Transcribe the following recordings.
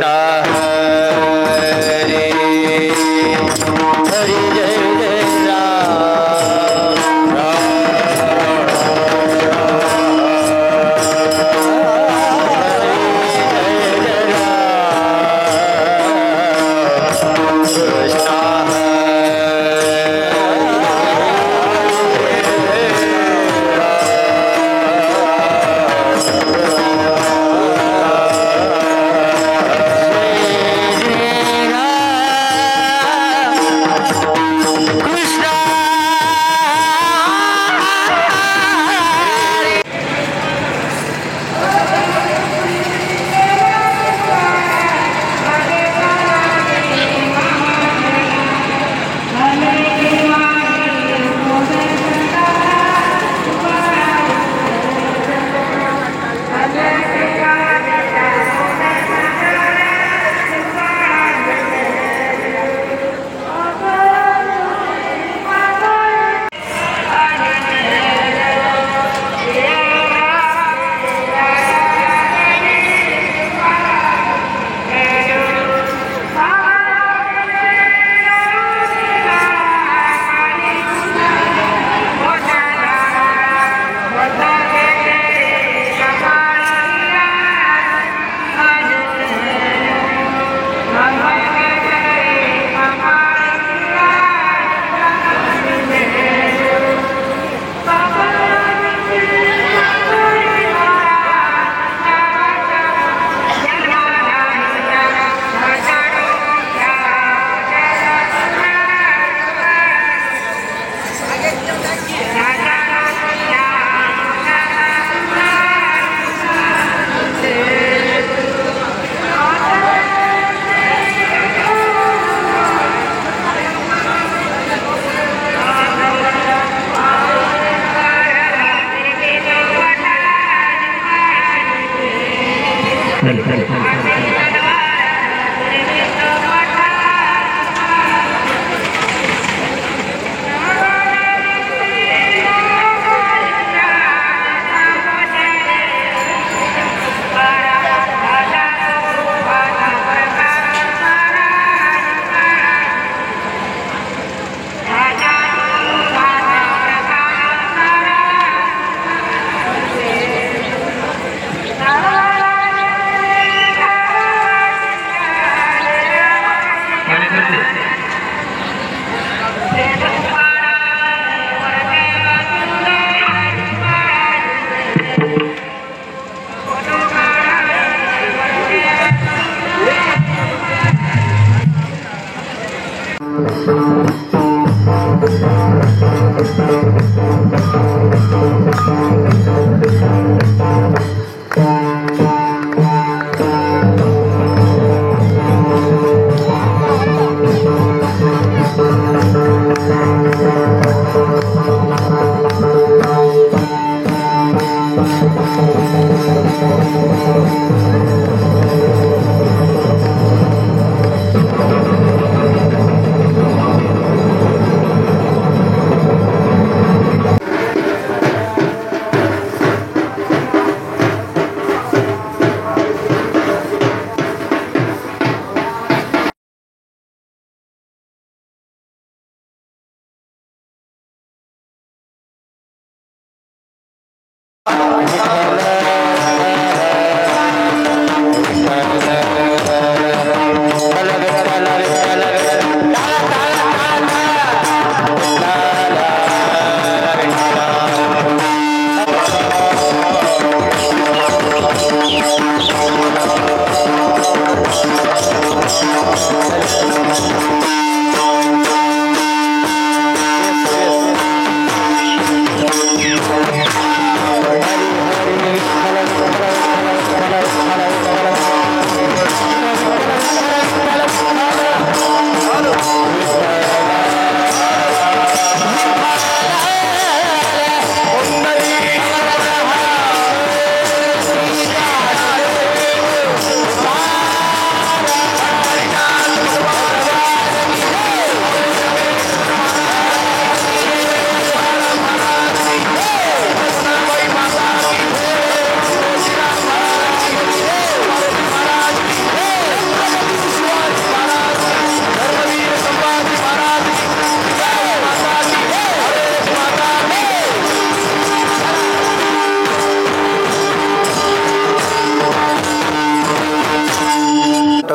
कृष्णा हरे हरि जय जय राम कृष्णा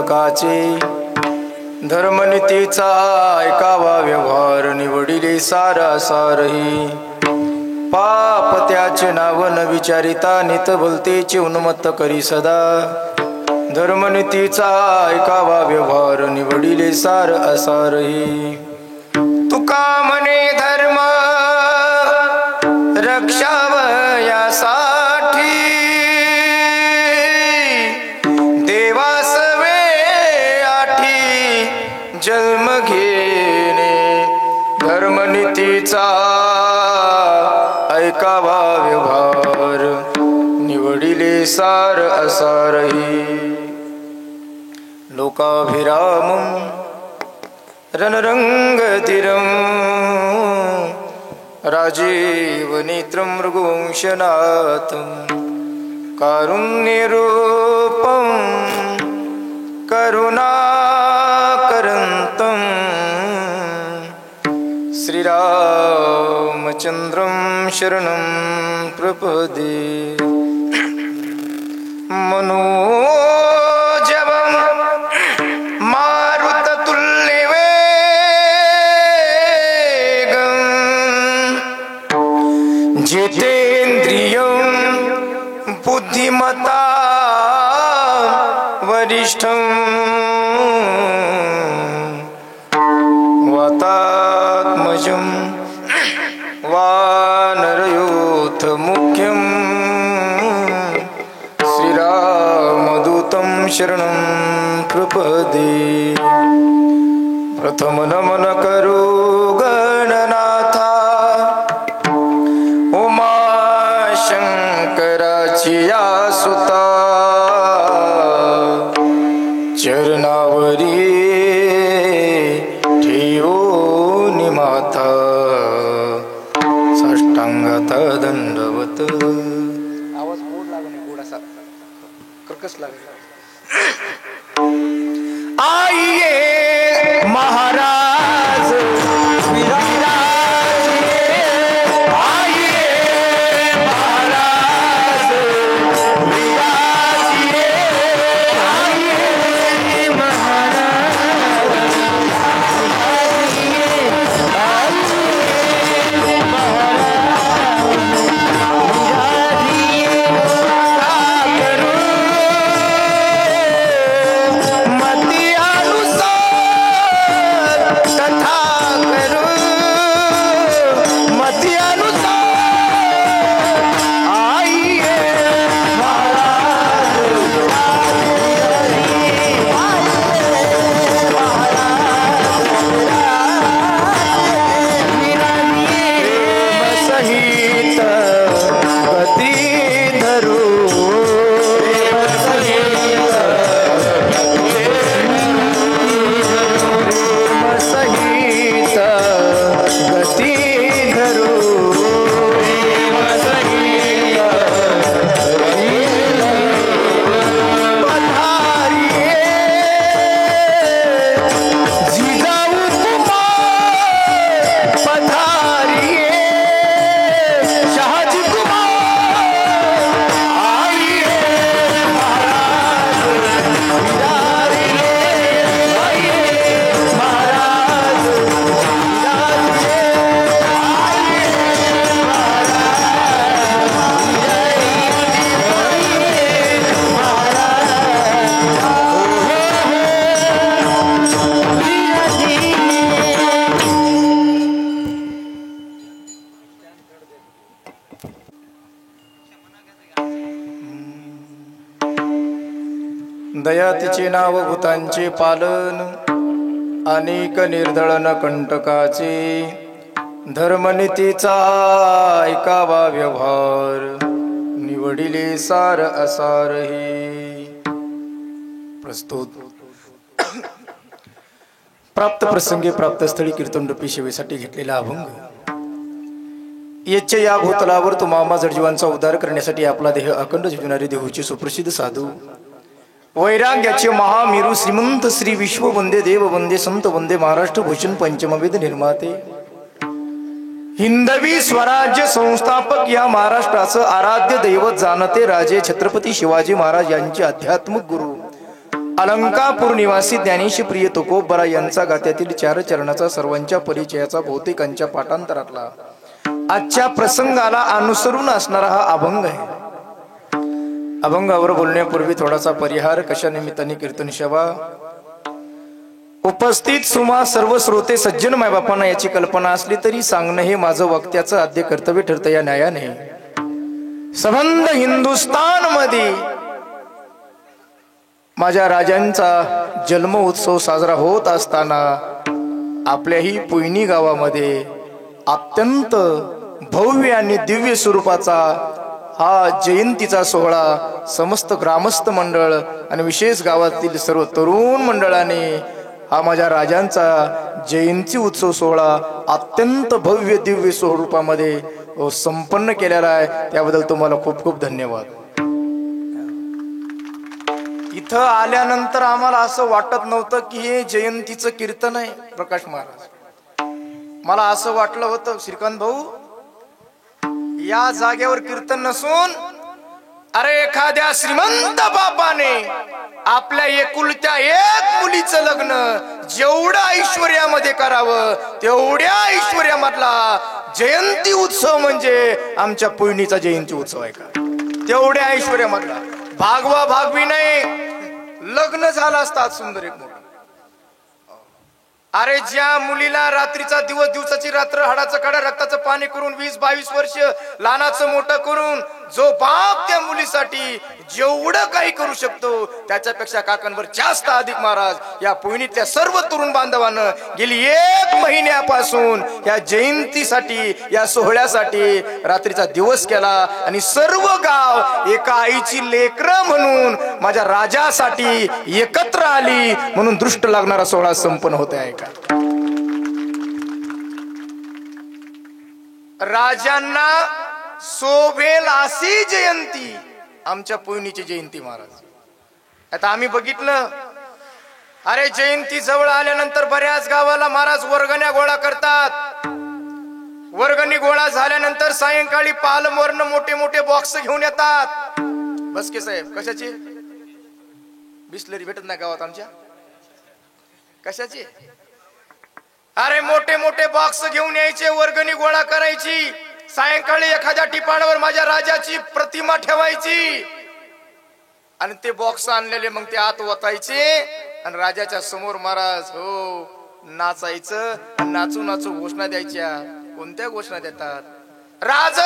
कंटकाचे धर्मनीतीचा ऐकावा व्यवहार निवडिले सारा सारही पाप त्याचे नाव न विचारिता नित भलतेचे उन्मत्त करी सदा धर्मनीतीचा ऐकावा व्यवहार निवडिले सार असारही तुका म्हणे धर्म रक्षावयासाठी देवासवे आठी जन्म घेणे धर्मनीतीचा ऐकावा व्यवहार निवडिले सार असारही लोकाभिरामं रणरंगतिरं राजीवनेत्रं मृगवंशनाथं कारुण्यरूपं करुणाकरन्तं श्रीरामचन्द्रं शरणं प्रपदे मनोजवं मारुततुल्यवेगं जितेन्द्रियं बुद्धिमता वरिष्ठं वातात्मजं वानरयूथमुख्यं श्रीरामदूतं शरणं प्रपदे प्रथम नमन करो गणनाथा उमाशंकराची सुता चरणावरी ठेवो निमाता साष्टांगात दंडवत आवाज गोड लागणे गोड असा कर्कश लागेल आइए महाराज दया तिचे नाव भूतांचे पालन अनेक निर्दळन कंटकाचे धर्मनीतीचा ऐकावा व्यवहार निवडिले सार असारही प्रस्तुत प्राप्त प्रसंगी प्राप्त स्थळी कीर्तनरूपी सेवेसाठी घेतलेला अभंग याच्या या भूतलावर तुम्हा जडजीवांचा उद्धार करण्यासाठी आपला देह अखंड झुकणारे देहूचे सुप्रसिद्ध साधू वैराग्याचे महामेरू श्रीमंत श्री विश्व वंदे देव वंदे संत वंदे महाराष्ट्र भूषण पंचमवेद निर्माते हिंदवी स्वराज्य संस्थापक या महाराष्ट्राचं आराध्य दैवत जाणते राजे छत्रपती शिवाजी महाराज यांचे आध्यात्मिक गुरु अलंकापूर निवासी ज्ञानेश प्रिय तुकोबरा यांचा गात्यातील 4 चरणाचा सर्वांच्या परिचयाचा बहुतेकांच्या पाठांतरातला आजच्या प्रसंगाला अनुसरून असणारा हा अभंग आहे. अभंगावर बोलण्यापूर्वी थोडासा परिहार. कशा निमित्ताने कीर्तन सेवा उपस्थित सुमा सर्व श्रोते सज्जन मायबापांना याची कल्पना असली तरी सांगणं हे माझं वक्त्याचं आद्य कर्तव्य ठरतं. या न्यायाने संबंध हिंदुस्थान मध्ये माझ्या राजांचा जन्म उत्सव साजरा होत असताना आपल्याही पुयनी गावामध्ये अत्यंत भव्य आणि दिव्य स्वरूपाचा हा जयंतीचा सोहळा समस्त ग्रामस्थ मंडळ आणि विशेष गावातील सर्व तरुण मंडळाने हा माझ्या राजांचा जयंती उत्सव सोहळा अत्यंत भव्य दिव्य स्वरूपामध्ये संपन्न केलेला आहे. त्याबद्दल तुम्हाला खूप खूप धन्यवाद. इथं आल्यानंतर आम्हाला असं वाटत नव्हतं की हे जयंतीचं कीर्तन आहे प्रकाश महाराज. मला असं वाटलं होतं श्रीकांत भाऊ या जागेवर कीर्तन नसून अरे एखाद्या श्रीमंत बापाने आपल्या एकुलत्या एक मुलीचं लग्न जेवढं ऐश्वर्यामध्ये करावं तेवढ्या ऐश्वर्यामधला जयंती उत्सव म्हणजे आमच्या पुयनीचा जयंती उत्सव आहे का? तेवढ्या ऐश्वर्यामधला भागवा भागवी नाही, लग्न झालं असतात सुंदर एक मोठं. अरे ज्या मुलीला रात्रीचा दिवस दिवसाची रात्र हाडाचं काढा रक्ताचं पाणी करून 20-22 वर्ष लहानाचं मोठं करून जो बाप त्या मुलीसाठी जेवढं काही करू शकतो त्याच्यापेक्षा काकांवर जास्त अधिक महाराज या पुयनीतल्या सर्व तरुण बांधवांना गेली 1 महिन्यापासून या जयंतीसाठी या सोहळ्यासाठी रात्रीचा दिवस केला आणि सर्व गाव एका आईची लेकरं म्हणून माझ्या राजासाठी एकत्र आली म्हणून दृष्ट लागणारा सोहळा संपन्न होत आहे का? राजांना शोभेल अशी जयंती आमच्या पुयनीची जयंती महाराज. आता आम्ही बघितलं अरे जयंती जवळ आल्यानंतर बऱ्याच गावाला महाराज वर्गण्या गोळा करतात. वर्गणी गोळा झाल्यानंतर सायंकाळी पालमवरनं मोठे मोठे बॉक्स घेऊन येतात. बसके साहेब कशाची बिस्लरी भेटत नाही गावात आमच्या कशाची? अरे मोठे मोठे बॉक्स घेऊन यायचे, वर्गणी गोळा करायची, सायंकाळी एखाद्या ठिकाणावर माझ्या राजाची प्रतिमा ठेवायची आणि ते बॉक्स आणलेले मग ते आत वतायचे आणि राजाच्या समोर महाराज हो नाचायचं आणि नाचू नाचू घोषणा द्यायच्या. कोणत्या घोषणा देतात? राज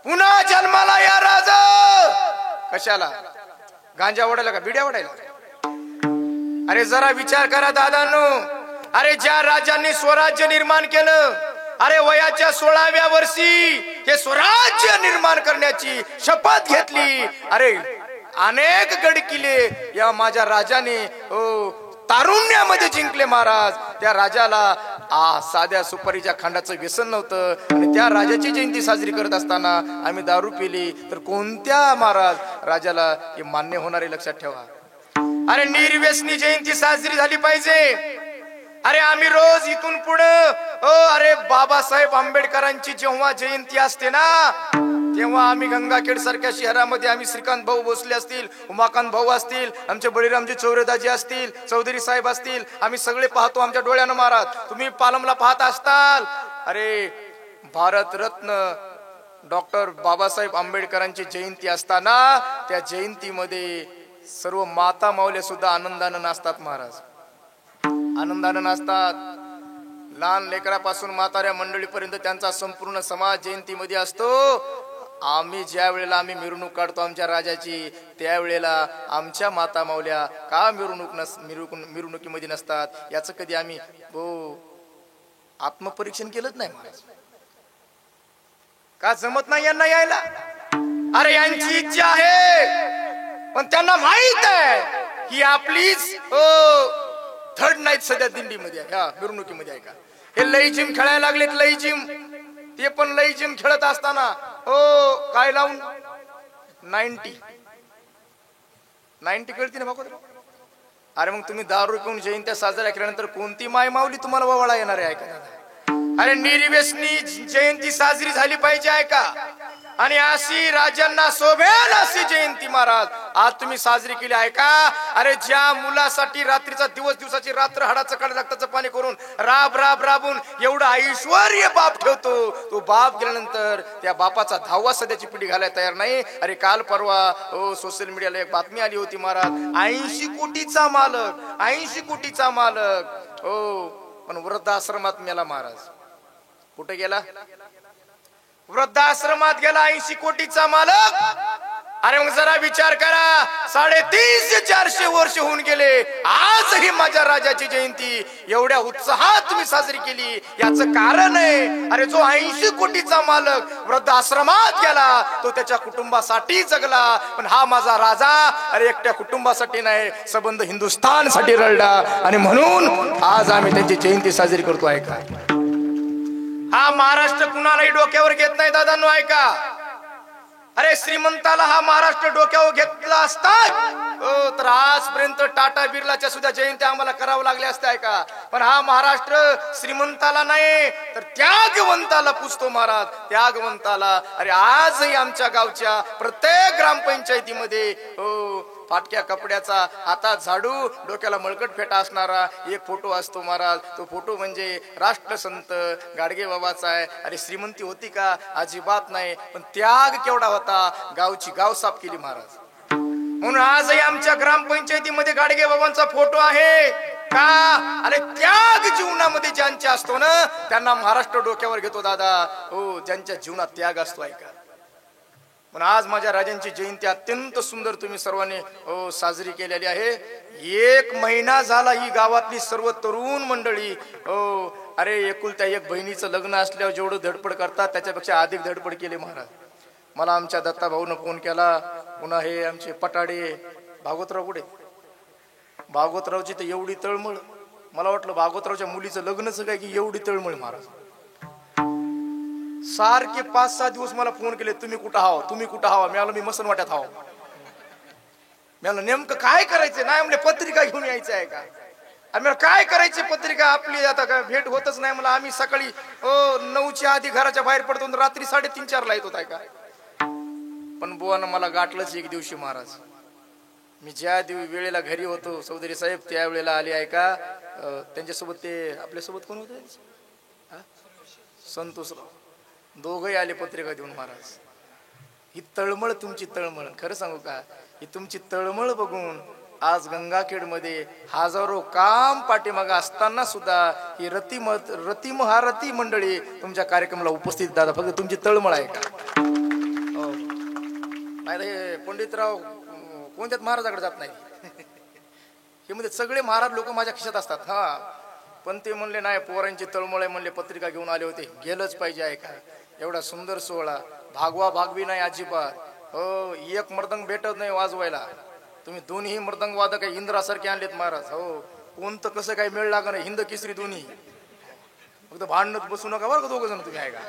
पुन्हा जन्माला या राज. कशाला? गांजा ओढायला का बिड्या ओढायला? अरे जरा विचार करा दादांनो. अरे ज्या राजांनी स्वराज्य निर्माण केलं अरे वयाच्या 16व्या वर्षी हे स्वराज्य निर्माण करण्याची शपथ घेतली. अरे अनेक गड किल्ले या माझ्या राजाने तारुण्यामध्ये जिंकले महाराज. त्या राजाला साध्या सुपारीच्या खांडाचं व्यसन नव्हतं आणि त्या राजाची जयंती साजरी करत असताना आम्ही दारू पिली तर कोणत्या महाराज राजाला हे मान्य होणारे लक्षात ठेवा. अरे निर्व्यसनी जयंती साजरी झाली पाहिजे. अरे आम्ही रोज इथून पुढे अरे बाबासाहेब आंबेडकरांची जेव्हा जयंती असते ना तेव्हा आम्ही गंगाखेड सारख्या शहरामध्ये आम्ही श्रीकांत भाऊ भोसले असतील, उमाकांत भाऊ असतील, आमचे बळीरामजी चौरेदाजी असतील, चौधरी साहेब असतील, आम्ही सगळे पाहतो आमच्या डोळ्यानं महाराज. तुम्ही पालमला पाहत असताल अरे भारतरत्न डॉक्टर बाबासाहेब आंबेडकरांची जयंती असताना त्या जयंतीमध्ये सर्व माता माऊल्या सुद्धा आनंदानं नाचतात महाराज. आनंदानं नाचतात. लहान लेकरापासून म्हाताऱ्या मंडळीपर्यंत त्यांचा संपूर्ण समाज जयंतीमध्ये असतो. आम्ही ज्या वेळेला आम्ही मिरवणूक काढतो आमच्या राजाची त्यावेळेला आमच्या माता माऊल्या का मिरवणुकीमध्ये नसतात याचं कधी आम्ही आत्मपरीक्षण केलंच नाही महाराज. का जमत नाही यांना यायला? अरे यांची इच्छा आहे पण त्यांना माहित आहे की आपलीच थर्ड नाईट सध्या दिंडीमध्ये आहे, ह्या मिरवणुकीमध्ये आहे का? हे लई जिम खेळायला लागलेत. लई जिम ते पण लई जिम खेळत असताना काय लावून 90 कळती ना भाऊ. अरे मग तुम्ही दारू पिऊन जयंत्या साजऱ्या केल्यानंतर कोणती माय माऊली तुम्हाला ववाळा येणार आहे का? अरे निर्व्यसनी जयंती साजरी झाली पाहिजे आहे का? आणि अशी राजांना शोभेल अशी जयंती महाराज आज तुम्ही साजरी केली आहे का? अरे ज्या मुलासाठी रात्रीचा दिवस दिवसाची रात्र हाडाचं काढ रक्ताचं पाणी करून राबून एवढं ऐश्वर्य बाप ठेवतो, तो बाप गेल्यानंतर त्या बापाचा 10वा सध्याची पिढी घालायला तयार नाही. अरे काल परवा सोशल मीडियाला एक बातमी आली होती महाराज, 80 कोटीचा मालक, 80 कोटीचा मालक हो, पण वृद्धाश्रमात मेला महाराज. कुठे गेला? वृद्धाश्रमात गेला 80 कोटीचा मालक. अरे मग जरा विचार करा, 350-400 वर्ष होऊन गेले, आजही माझ्या राजाची जयंती एवढ्या उत्साहात तुम्ही साजरी केली. याचं कारण आहे, अरे जो 80 कोटीचा मालक वृद्धाश्रमात गेला तो त्याच्या कुटुंबासाठी जगला, पण हा माझा राजा अरे एकट्या कुटुंबासाठी नाही, संबंध हिंदुस्थानसाठी रडला. आणि म्हणून आज आम्ही त्यांची जयंती साजरी करतो. ऐका, हा महाराष्ट्र कुणालाही डोक्यावर घेत नाही दादांनो, ऐका. अरे श्रीमंताला हा महाराष्ट्र डोक्यावर घेतला असता तर आजपर्यंत टाटा बिर्लाच्या सुद्धा जयंत्या आम्हाला करावं लागल्या असत्या. ऐका, पण हा महाराष्ट्र श्रीमंताला नाही तर त्यागवंताला पुजतो महाराज, त्यागवंताला. अरे आजही आमच्या गावच्या प्रत्येक ग्रामपंचायतीमध्ये फाटक्या कपड्याचा, हातात झाडू, डोक्याला मळकट फेटा असणारा एक फोटो असतो महाराज. तो फोटो म्हणजे राष्ट्रसंत गाडगे बाबाचा आहे. अरे श्रीमंती होती का? अजिबात नाही, पण त्याग केवढा होता, गावची गाव साफ केली महाराज. म्हणून आजही आमच्या ग्रामपंचायतीमध्ये गाडगे बाबांचा फोटो आहे का? अरे त्याग जीवनामध्ये ज्यांच्या असतो ना त्यांना महाराष्ट्र डोक्यावर घेतो दादा. हो, ज्यांच्या जीवनात त्याग असतो. ऐका, पण आज माझ्या राजांची जयंती अत्यंत सुंदर तुम्ही सर्वांनी साजरी केलेली आहे. 1 महिना झाला ही गावातली सर्व तरुण मंडळी अरे एकुलत्या एक बहिणीचं लग्न असल्यावर जेवढं धडपड करतात त्याच्यापेक्षा अधिक धडपड केली महाराज. मला आमच्या दत्ता भाऊनं फोन केला, पुन्हा हे आमचे पटाडे भागवतराव, कुठे भागवतरावची तर एवढी तळमळ, मला वाटलं भागवतरावच्या मुलीचं लग्नच काय की एवढी तळमळ महाराज. सारखे 5-6 दिवस मला फोन केले, तुम्ही कुठं हाव, तुम्ही कुठं हावा. मी मसन वाट्यात हाव. मला नेमकं काय करायचं नाही म्हणजे पत्रिका घेऊन यायचं आहे का? आणि काय करायची पत्रिका आपली आता काय भेट होतच नाही मला. आम्ही सकाळी 9च्या आधी घराच्या बाहेर पडतो, रात्री 3:30-4ला येत होता का. पण बुवानं मला गाठलंच एक दिवशी महाराज. मी ज्या वेळेला घरी होतो चौधरी साहेब त्या वेळेला आले आहे का. त्यांच्यासोबत ते आपल्यासोबत कोण होते, संतोषराव, दोघंही आले पत्रिका देऊन महाराज. ही तळमळ, तुमची तळमळ, खरं सांगू का, ही तुमची तळमळ बघून आज गंगाखेडमध्ये हजारो काम पाठीमागे असताना सुद्धा ही रती मंडळी तुमच्या कार्यक्रमाला उपस्थित. दादा फक्त तुमची तळमळ आहे का? नाही हे पंडितराव कोणत्याच महाराजाकडे जात नाही. हे म्हणजे सगळे महाराज लोक माझ्या खिशात असतात. हा, पण ते म्हणले नाही, पोरांची तळमळ आहे म्हणले, पत्रिका घेऊन आले होते, गेलंच पाहिजे. आहे का, एवढा सुंदर सोहळा, भागवा भागवी नाही अजिबात. हो, एक मृदंग भेटत नाही वाजवायला. तुम्ही दोन्ही मृदंग वादक आहे इंद्रासारखे आणलेत महाराज. हो, कोणतं कसं काही मेळ लाग नाही, हिंद केसरी दोन्ही. फक्त भांडणत बसू नका बरं का दोघ जण तुम्ही. आहे का,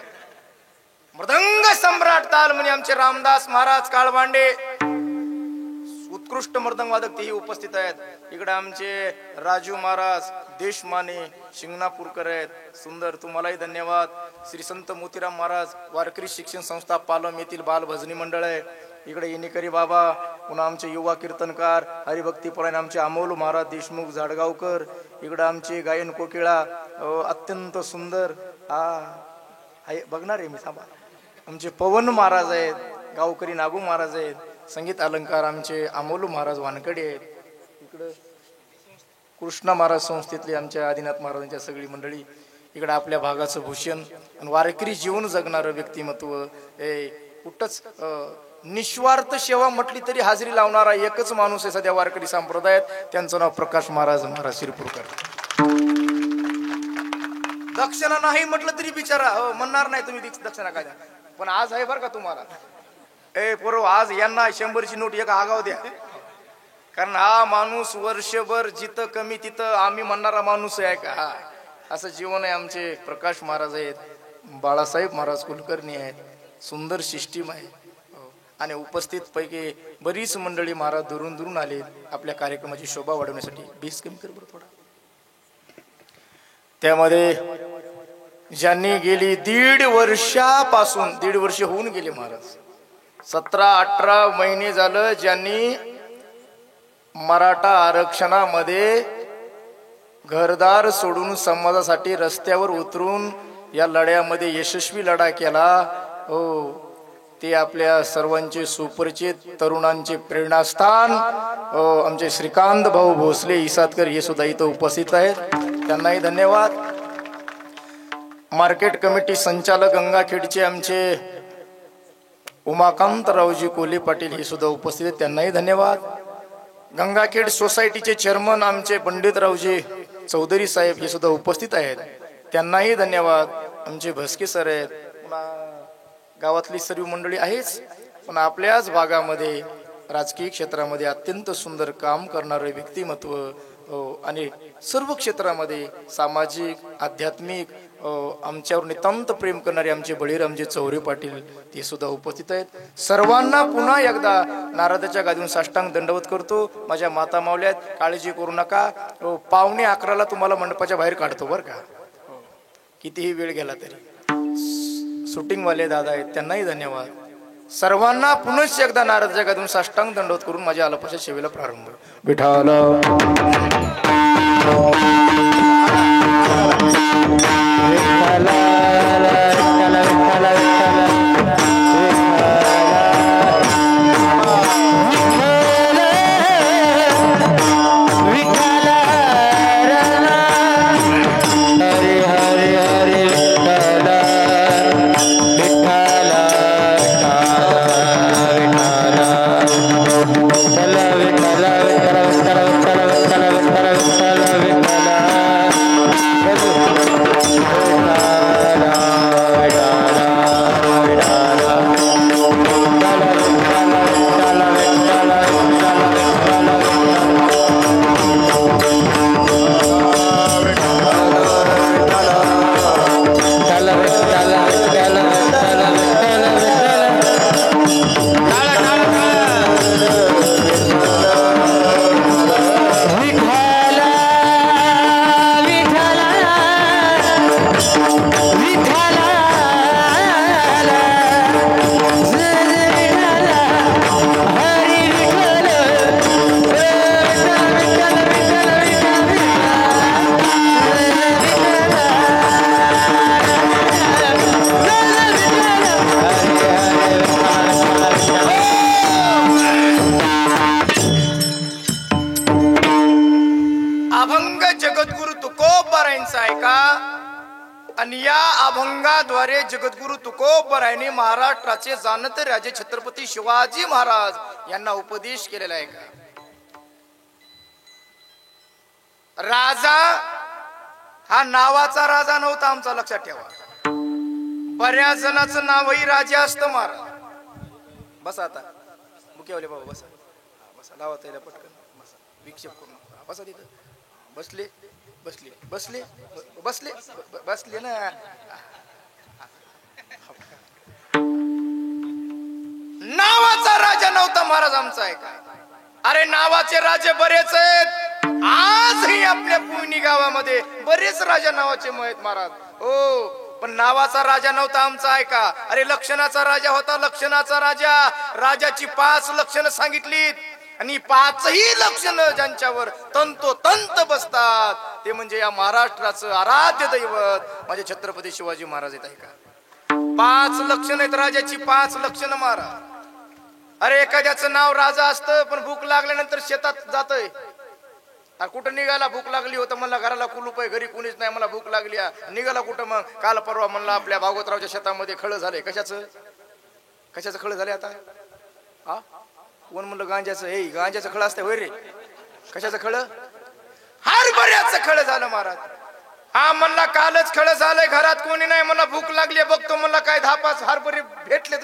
मृदंग सम्राट ताल म्हणे आमचे रामदास महाराज काळबांडे, उत्कृष्ट मृदंग वादक तेही उपस्थित आहेत. इकडे आमचे राजू महाराज देशमाने शिंगणापूरकर आहेत, सुंदर, तुम्हालाही धन्यवाद. श्री संत मोतीराम महाराज वारकरी शिक्षण संस्था पालम येथील बाल भजनी मंडळ आहे. इकडे येणेकरी बाबा, पुन्हा आमचे युवा कीर्तनकार हरिभक्ती परायण आमचे अमोल महाराज देशमुख झाडगावकर. इकडे आमचे गायन कोकिळा अत्यंत सुंदर बघणार आहे मी, थांबा. आमचे पवन महाराज आहेत, गावकरी नागू महाराज आहेत. संगीत अलंकार आमचे अमोल महाराज वानकडे आहेत. इकडं कृष्णा महाराज संस्थेतले आमच्या आदिनाथ महाराजांच्या सगळी मंडळी. इकडे आपल्या भागाचं भूषण आणि वारकरी जीवन जगणारं व्यक्तिमत्व हे कुठंच निस्वार्थ सेवा म्हटली तरी हाजरी लावणारा एकच माणूस आहे सध्या वारकरी संप्रदायात, त्यांचं नाव प्रकाश महाराज शिरपूरकर. दक्षिणा नाही म्हटलं तरी बिचारा म्हणणार नाही तुम्ही दक्षिणा काय, पण आज आहे बरं का तुम्हाला. पोरो आज यांना 100ची नोट एक आगाव द्या, कारण हा माणूस वर्षभर जिथं कमी तिथं आम्ही म्हणणारा माणूस आहे का. असं जीवन आहे. आमचे प्रकाश महाराज आहेत, बाळासाहेब महाराज कुलकर्णी आहेत, सुंदर सिस्टीम आहे. आणि उपस्थित पैकी बरीच मंडळी महाराज दुरून आले आपल्या कार्यक्रमाची शोभा वाढवण्यासाठी. 20 कमी कर बरं थोडा. त्यामध्ये ज्यांनी गेली 1.5 वर्षापासून 1.5 वर्ष होऊन गेले महाराज, 17-18 महिने झालं ज्यांनी मराठा आरक्षणामध्ये घरदार सोडून समाजासाठी रस्त्यावर उतरून या लढ्यामध्ये यशस्वी लढा केला. हो, ते आपल्या सर्वांचे सुपरिचित तरुणांचे प्रेरणास्थान आमचे श्रीकांत भाऊ भोसले इसादकर हे सुद्धा इथं उपस्थित आहेत. त्यांनाही धन्यवाद. मार्केट कमिटी संचालक गंगाखेडचे आमचे उमाकांतरावजी कोले पाटील हे सुद्धा उपस्थित आहेत. त्यांनाही धन्यवाद. गंगाखेड सोसायटीचे चेअरमन आमचे पंडितरावजी चौधरी साहेब हे सुद्धा उपस्थित आहेत. त्यांनाही धन्यवाद. आमचे भस्के सर आहेत. गावातली सर्व मंडळी आहेच, पण आपल्याच भागामध्ये राजकीय क्षेत्रामध्ये अत्यंत सुंदर काम करणारे व्यक्तिमत्व आणि सर्व क्षेत्रामध्ये सामाजिक आध्यात्मिक आमच्यावर नितांत प्रेम करणारे आमचे बळीरामजी चौरे पाटील ते सुद्धा उपस्थित आहेत. सर्वांना पुन्हा एकदा नारदाच्या गादीवरून साष्टांग दंडवत करतो. माझ्या माता मावल्यात, काळजी करू नका. 11:45 तुम्हाला मंडपाच्या बाहेर काढतो बरं का, कितीही वेळ गेला तरी. शूटिंगवाले दादा आहेत, त्यांनाही धन्यवाद. सर्वांना पुनश्च एकदा नारदाच्या गादीवरून साष्टांग दंडवत करून माझ्या अल्पशा सेवेला प्रारंभ. विठाल अभंगाद्वारे जगद्गुरु तुकोबरायांनी महाराष्ट्राचे जाणते राजे छत्रपती शिवाजी महाराज यांना उपदेश केलेला आहे का? राजा हा नावाचा राजा नव्हता आमचा, लक्षात ठेवा. बऱ्याच जणांचं नावही राजा असतं महाराज. बसा आता मुख्यवाले बाबा, बसा बसा, लावा त्याला पटकन, बसा, विक्षेप करू नका, बसा तिथं. बसले बसले बसले बसले बसले ना. नावाचा राजा नव्हता महाराज आमचा आहे का? अरे नावाचे राजे बरेच आहेत. आजही आपल्या पुणे गावामध्ये बरेच राजा नावाचे आहेत महाराज. हो, पण नावाचा राजा नव्हता आमचा आहे का? अरे लक्षणाचा राजा होता. लक्षणाचा राजा, राजाची 5 लक्षणं सांगितलीत आणि 5ही लक्षणं ज्यांच्यावर तंतोतंत बसतात ते म्हणजे या महाराष्ट्राचं आराध्य दैवत माझे छत्रपती शिवाजी महाराज आहेत. आहे का? 5 लक्षणं आहेत राजाची, 5 लक्षणं महाराज. अरे एखाद्याचं नाव राजा असतं, पण भूक लागल्यानंतर शेतात जातय. कुठं निघाला? भूक लागली होतं, म्हणला घराला कुलूप आहे, घरी कुणीच नाही, मला भूक लागली. निघाला कुठं? मग काल परवा म्हणला आपल्या भागवतरावच्या शेतामध्ये खळ झाले. कशाचं खळ झाले आता? हा, कोण म्हणलं? गांजाचं. हे गांजाचं खळ असतं होय रे? कशाचं खळ? हरभऱ्याचं खळ झालं महाराज. हा म्हणला कालच खळ झालंय, घरात कोणी नाही, मला भूक लागली, बघतो म्हणला काय 10-5 हरभरे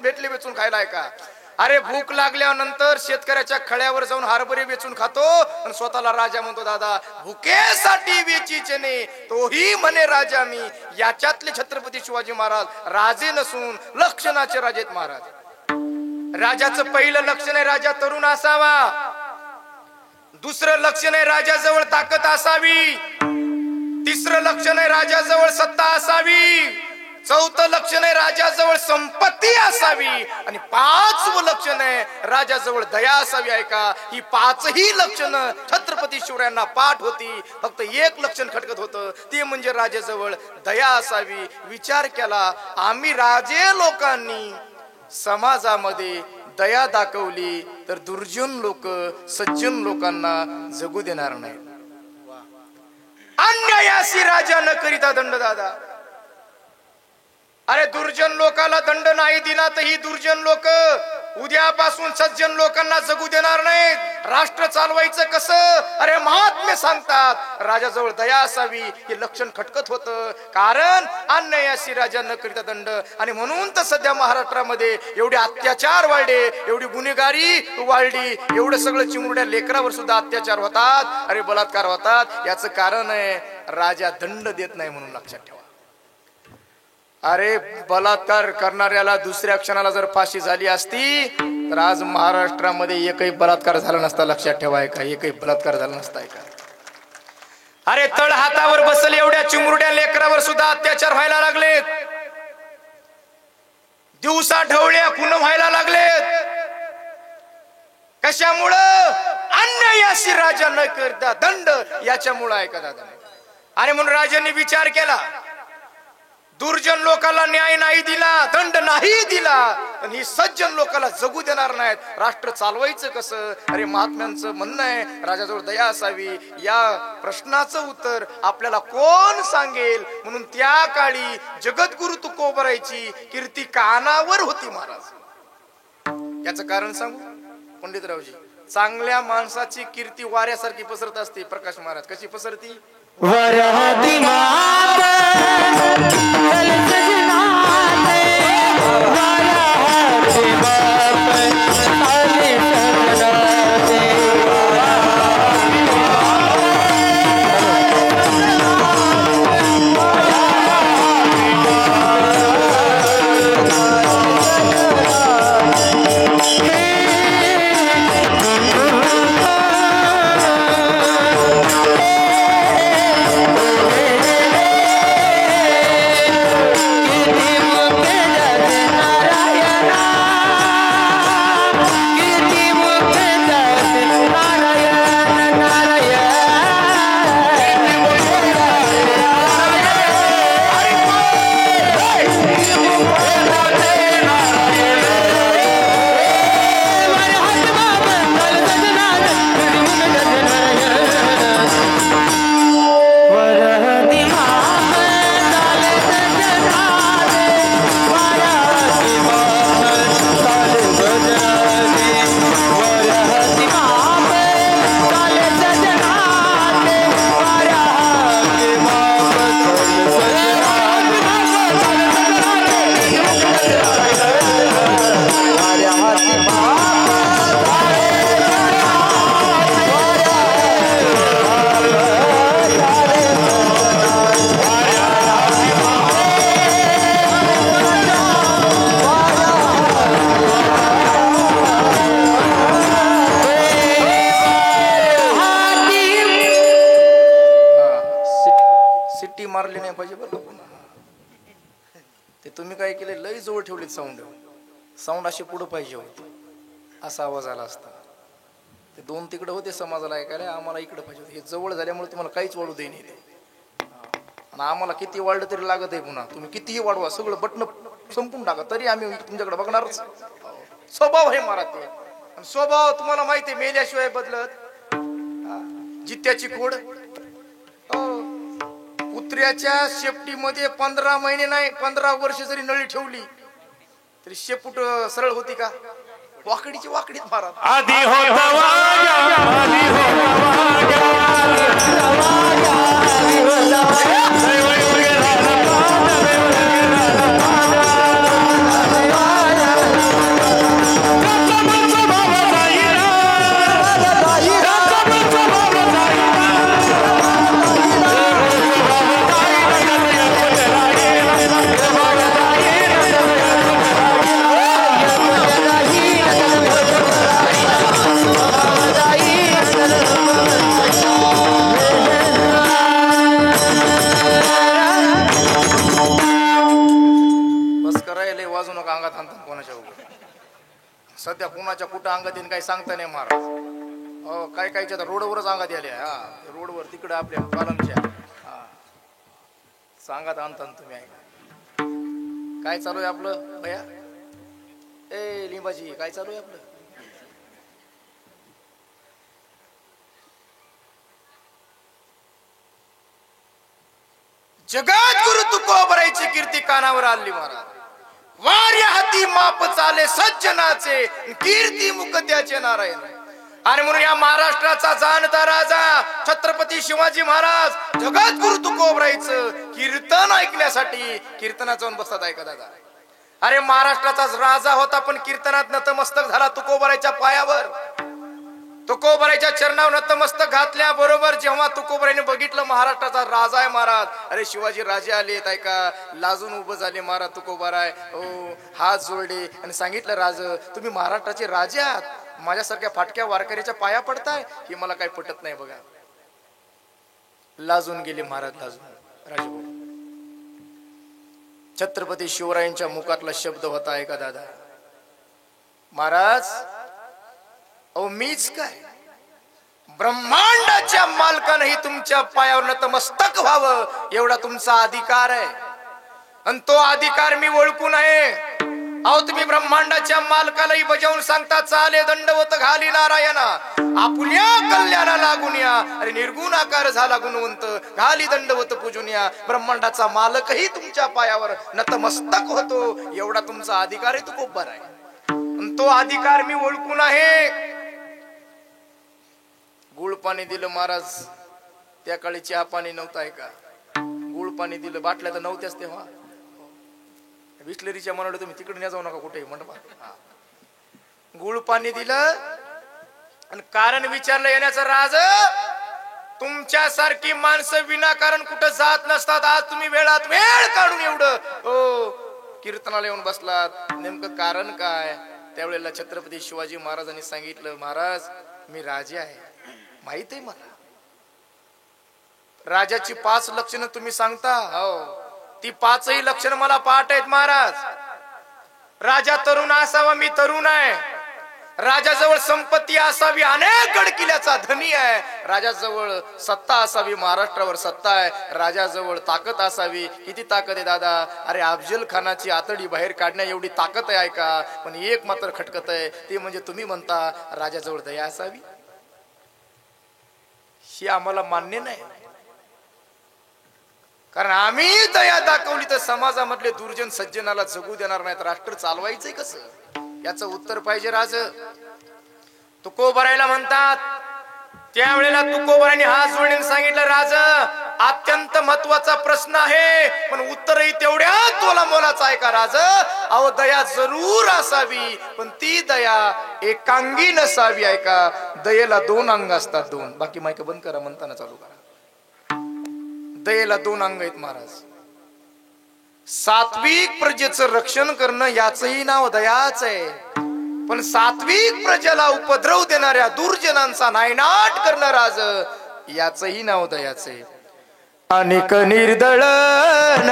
भेटले वेचून खायला. आहे का? अरे भूक लागल्यानंतर शेतकऱ्याच्या खळ्यावर जाऊन हरभरे वेचून खातो आणि स्वतःला राजा म्हणतो. दादा भुकेसाठी वेचीचे नाही, तोही म्हणे राजा मी. याच्यातले छत्रपती शिवाजी महाराज राजे नसून लक्षणाचे राजे आहेत महाराज. राजाचं पहिलं लक्षण आहे राजा तरुण असावा. दुसरं लक्षण आहे राजाजवळ ताकद असावी. तिसरं लक्षण आहे राजाजवळ सत्ता असावी. चौथं लक्षण आहे राजाजवळ संपत्ती असावी आणि पाचवं लक्षण आहे राजाजवळ दया असावी. आहे का? ही पाचही लक्षण छत्रपती शिवरायांना पाठ होती. फक्त एक लक्षण खटकत होतं, ते म्हणजे राजाजवळ दया असावी. विचार केला, आम्ही राजे लोकांनी समाजामध्ये दया दाखवली तर दुर्जन लोक सज्जन लोकांना जगू देणार नाही. अन्यायासी राजा न करिता दंड दादा. अरे दुर्जन लोकाला दंड नाही दिला तर ही दुर्जन लोक उद्यापासून सज्जन लोकांना जगू देणार नाहीत. राष्ट्र चालवायचं कसं? अरे महात्मे सांगतात राजाजवळ दया असावी. हे लक्षण खटकत होतं, कारण अन्यायासी राजा न करिता दंड. आणि म्हणून तर सध्या महाराष्ट्रामध्ये एवढे अत्याचार वाढले, एवढी गुन्हेगारी वाढली, एवढं सगळं चिमुरड्या लेकरावर सुद्धा अत्याचार होतात, अरे बलात्कार होतात. याचं कारण आहे राजा दंड देत नाही म्हणून. लक्षात ठेवा. अरे बलात्कार करणाऱ्याला दुसऱ्या क्षणाला जर फाशी झाली असती तर आज महाराष्ट्रामध्ये एकही बलात्कार झाला नसता. लक्षात ठेवाय का? एकही बलात्कार झाला नसताय का? अरे तळ हातावर बसल एवढ्या चिमुरड्या लेकरावर सुद्धा अत्याचार व्हायला लागलेत. दिवसा ढवळ्या खून व्हायला लागलेत. कशामुळं? अन्यायासी राजा न करता दंड याच्यामुळं. आहे का दादा? आणि म्हणून राजांनी विचार केला, दुर्जन लोकांना न्याय नाही दिला, दंड नाही दिला, आणि ही सज्जन लोकांना जगू देणार नाहीत. राष्ट्र चालवायचं कसं? अरे महात्म्यांचं म्हणणं आहे राजाजवळ दया असावी. या प्रश्नाचं उत्तर आपल्याला कोण सांगेल? म्हणून त्या काळी जगद्गुरु तुकोबरायची कीर्ती कानावर होती महाराज. याचं कारण सांगू पंडितरावजी? चांगल्या माणसाची कीर्ती वाऱ्यासारखी पसरत असते. प्रकाश महाराज कशी पसरती? वरहती मात चल सजना ले वरहती बाप आले सजना ले मारली नाही पाहिजे बरं. ते तुम्ही काय केले, लय जवळ ठेवलेत साऊंड अशी पुढं पाहिजे होती, असा आवाज आला असता. ते दोन तिकडे होते समाजाला ऐकायला, आम्हाला इकडे पाहिजे होते. हे जवळ झाल्यामुळे तुम्हाला काहीच वाढू देईन ते. आणि आम्हाला किती वाढलं तरी लागत आहे पुन्हा. तुम्ही कितीही वाढवा, सगळं बटन संपून टाका तरी आम्ही तुमच्याकडे बघणारच. स्वभाव आहे मराठी. आणि स्वभाव तुम्हाला माहिती आहे मेल्याशिवाय बदलत. जित्याची खोड कुत्र्याच्या शेपटीमध्ये 15 महिने नाही 15 वर्ष जरी नळी ठेवली तरी शेपूट सरळ होती का? वाकडीची वाकडीत मारा. आधी होता वाग्या, आधी होता वाग्या सध्या कुणाच्या कुठं अंगात येईन काही सांगता नाही महाराज. हो काय कायच्या तर रोडवरच अंगात आल्या. हा रोडवर तिकडं आपल्या कॉलमच्या सांगात आणता तुम्ही ऐका. काय चालू आहे आपलं भया? ए लिंबाजी काय चालू आहे आपलं? जगात गुरु तुकोबरायची कीर्ती कानावर आली महाराज. वार्या हाती माप चाले सज्जनाचे कीर्ती मुख त्याचे नारायण. आणि म्हणून या महाराष्ट्राचा जाणता राजा छत्रपती शिवाजी महाराज जगात गुरु तुकोबरायचं कीर्तन ऐकण्यासाठी कीर्तनात जाऊन बसतात. ऐका दादा, अरे महाराष्ट्राचाच राजा होता पण कीर्तनात नतमस्तक झाला तुकोबरायच्या पायावर. तुकोबरायच्या चरणावर नतमस्तक घातल्या बरोबर जेव्हा तुकोबरायने बघितलं महाराष्ट्राचा राजा आहे महाराज, अरे शिवाजी राजे आलेत ऐका, लाजून उभं झाले महाराज तुकोबराय. हो हात जोडले आणि सांगितलं राज तुम्ही महाराष्ट्राचे राजे आहात, माझ्यासारख्या फाटक्या वारकऱ्याच्या पाया पडताय की मला काही पटत नाही बघा. लाजून गेले महाराज, लाजून राजे. छत्रपती शिवरायांच्या मुखातला शब्द होता ऐका दादा, महाराज अहो मीच काय ब्रह्मांडाच्या मालकानंही तुमच्या पायावर नतमस्तक व्हावं एवढा तुमचा अधिकार आहे आणि तो अधिकार मी ओळखून आहे. अहो तुम्ही ब्रह्मांडाच्या मालकालाही बजावून सांगता चाले दंडवत घाली नारायणा आपल्या कल्याणा लागून या. अरे निर्गुण आकार झाला गुणवंत घाली दंडवत पूजून या. ब्रह्मांडाचा मालकही तुमच्या पायावर नतमस्तक होतो एवढा तुमचा अधिकार आहे. तो खूप बरा आहे, तो अधिकार मी ओळखून आहे. गुळ पाणी दिलं महाराज, त्या काळी चहा पाणी नव्हतं ऐका. गुळ पाणी दिलं, बाटल्या तर नव्हत्याच तेव्हा. बिस्लरीच्या म्हणाले तुम्ही तिकडे नाही जाऊ नका कुठे म्हणा. गुळ पाणी दिलं आणि कारण विचारलं येण्याचं राज. तुमच्यासारखी माणसं विनाकारण कुठं जात नसतात. आज तुम्ही वेळात वेळ काढून एवढं हो कीर्तनाला येऊन बसलात, नेमकं कारण काय? त्यावेळेला छत्रपती शिवाजी महाराजांनी सांगितलं महाराज मी राजे आहे, माहित आहे मला. राजाची 5 लक्षणं तुम्ही सांगता, हो ती 5ही लक्षणं मला पाठ आहेत महाराज. राजा तरुण असावा, मी तरुण आहे. राजाजवळ संपत्ती असावी, अनेक गडकिल्ल्याचा धनी आहे. राजाजवळ सत्ता असावी, महाराष्ट्रावर सत्ता आहे. राजाजवळ ताकद असावी, किती ताकद आहे दादा? अरे अफजल खानाची आतडी बाहेर काढण्या एवढी ताकद आहे ऐका. पण एक मात्र खटकत आहे, ते म्हणजे तुम्ही म्हणता राजाजवळ दया असावी. ही आम्हाला मान्य नाही, कारण आम्ही दया दाखवली तर समाजामधले दुर्जन सज्जनाला जगू देणार नाहीत. राष्ट्र चालवायचंय कसं याचं उत्तर पाहिजे राज. तुकोबरायला म्हणतात, त्यावेळेला तुकोबरायने हात जोडून सांगितलं राज अत्यंत महत्वाचा प्रश्न आहे पण उत्तरही तेवढ्या तोला मोलाचा आहे का राज. अहो दया जरूर असावी पण ती दया एकांगी नसावी आहे का. दयेला 2 अंग असतात, 2. बाकी मायक बंद करा, म्हणताना चालू करा. दयेला 2 अंग आहेत महाराज. सात्विक प्रजेचं रक्षण करणं याचंही नाव दयाच आहे, पण सात्विक प्रजेला उपद्रव देणाऱ्या दुर्जनांचा नायनाट करणं राज याचंही नाव दयाच आहे. अनेक निर्दळन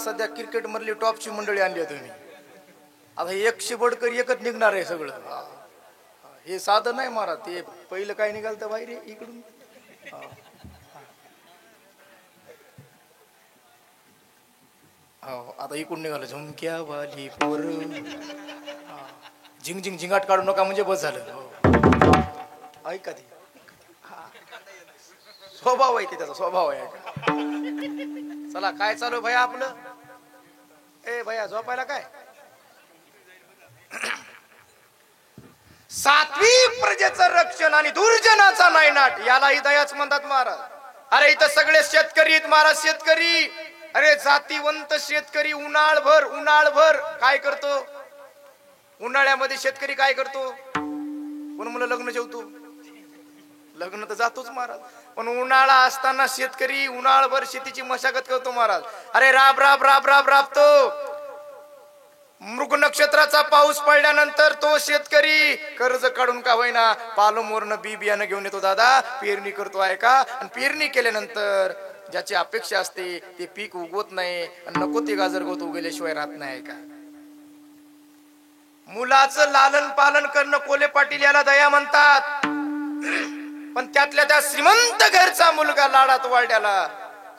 सध्या क्रिकेट मधली टॉपची मंडळी आणली आहे तुम्ही. आता 100 बडकर एकच निघणार आहे सगळं. हे साधं नाही महाराज. ते पहिलं काय निघाल तर बाहेर इकडून. हो आता इकडून निघालं झुमक्या वाली पोर. झिंग झिंग झिंगाट काढू नका म्हणजे बस झालं. ऐका ते स्वभाव आहे ते, त्याचा स्वभाव आहे. चला काय चालू भैया आपलं. ए भैया झोपायला काय. सात्विक प्रजेचं रक्षण आणि दुर्जनाचा नायनाट यालाही दयाच म्हणतात महाराज. अरे इथं सगळे शेतकरी महाराज. शेतकरी अरे जातीवंत शेतकरी उन्हाळभर काय करतो. उन्हाळ्यामध्ये शेतकरी काय करतो. कोण मुलं लग्न जेवतो. लग्न तर जातोच महाराज. पण उन्हाळा असताना शेतकरी उन्हाळभर शेतीची मशागत करतो महाराज. अरे राबतो. मृग नक्षत्राचा पाऊस पडल्यानंतर तो शेतकरी कर्ज काढून का होईना पालमवरनं बी बियाणं घेऊन येतो दादा. पेरणी करतो आहे का. आणि पेरणी केल्यानंतर ज्याची अपेक्षा असते ते पीक उगवत नाही आणि नको ते गाजर गवत उगवल्याशिवाय राहत नाही का. मुलाचं लालन पालन करणं कोले पाटील याला दया म्हणतात. पण त्यातल्या त्या श्रीमंत घरचा मुलगा लाडात वाढल्याला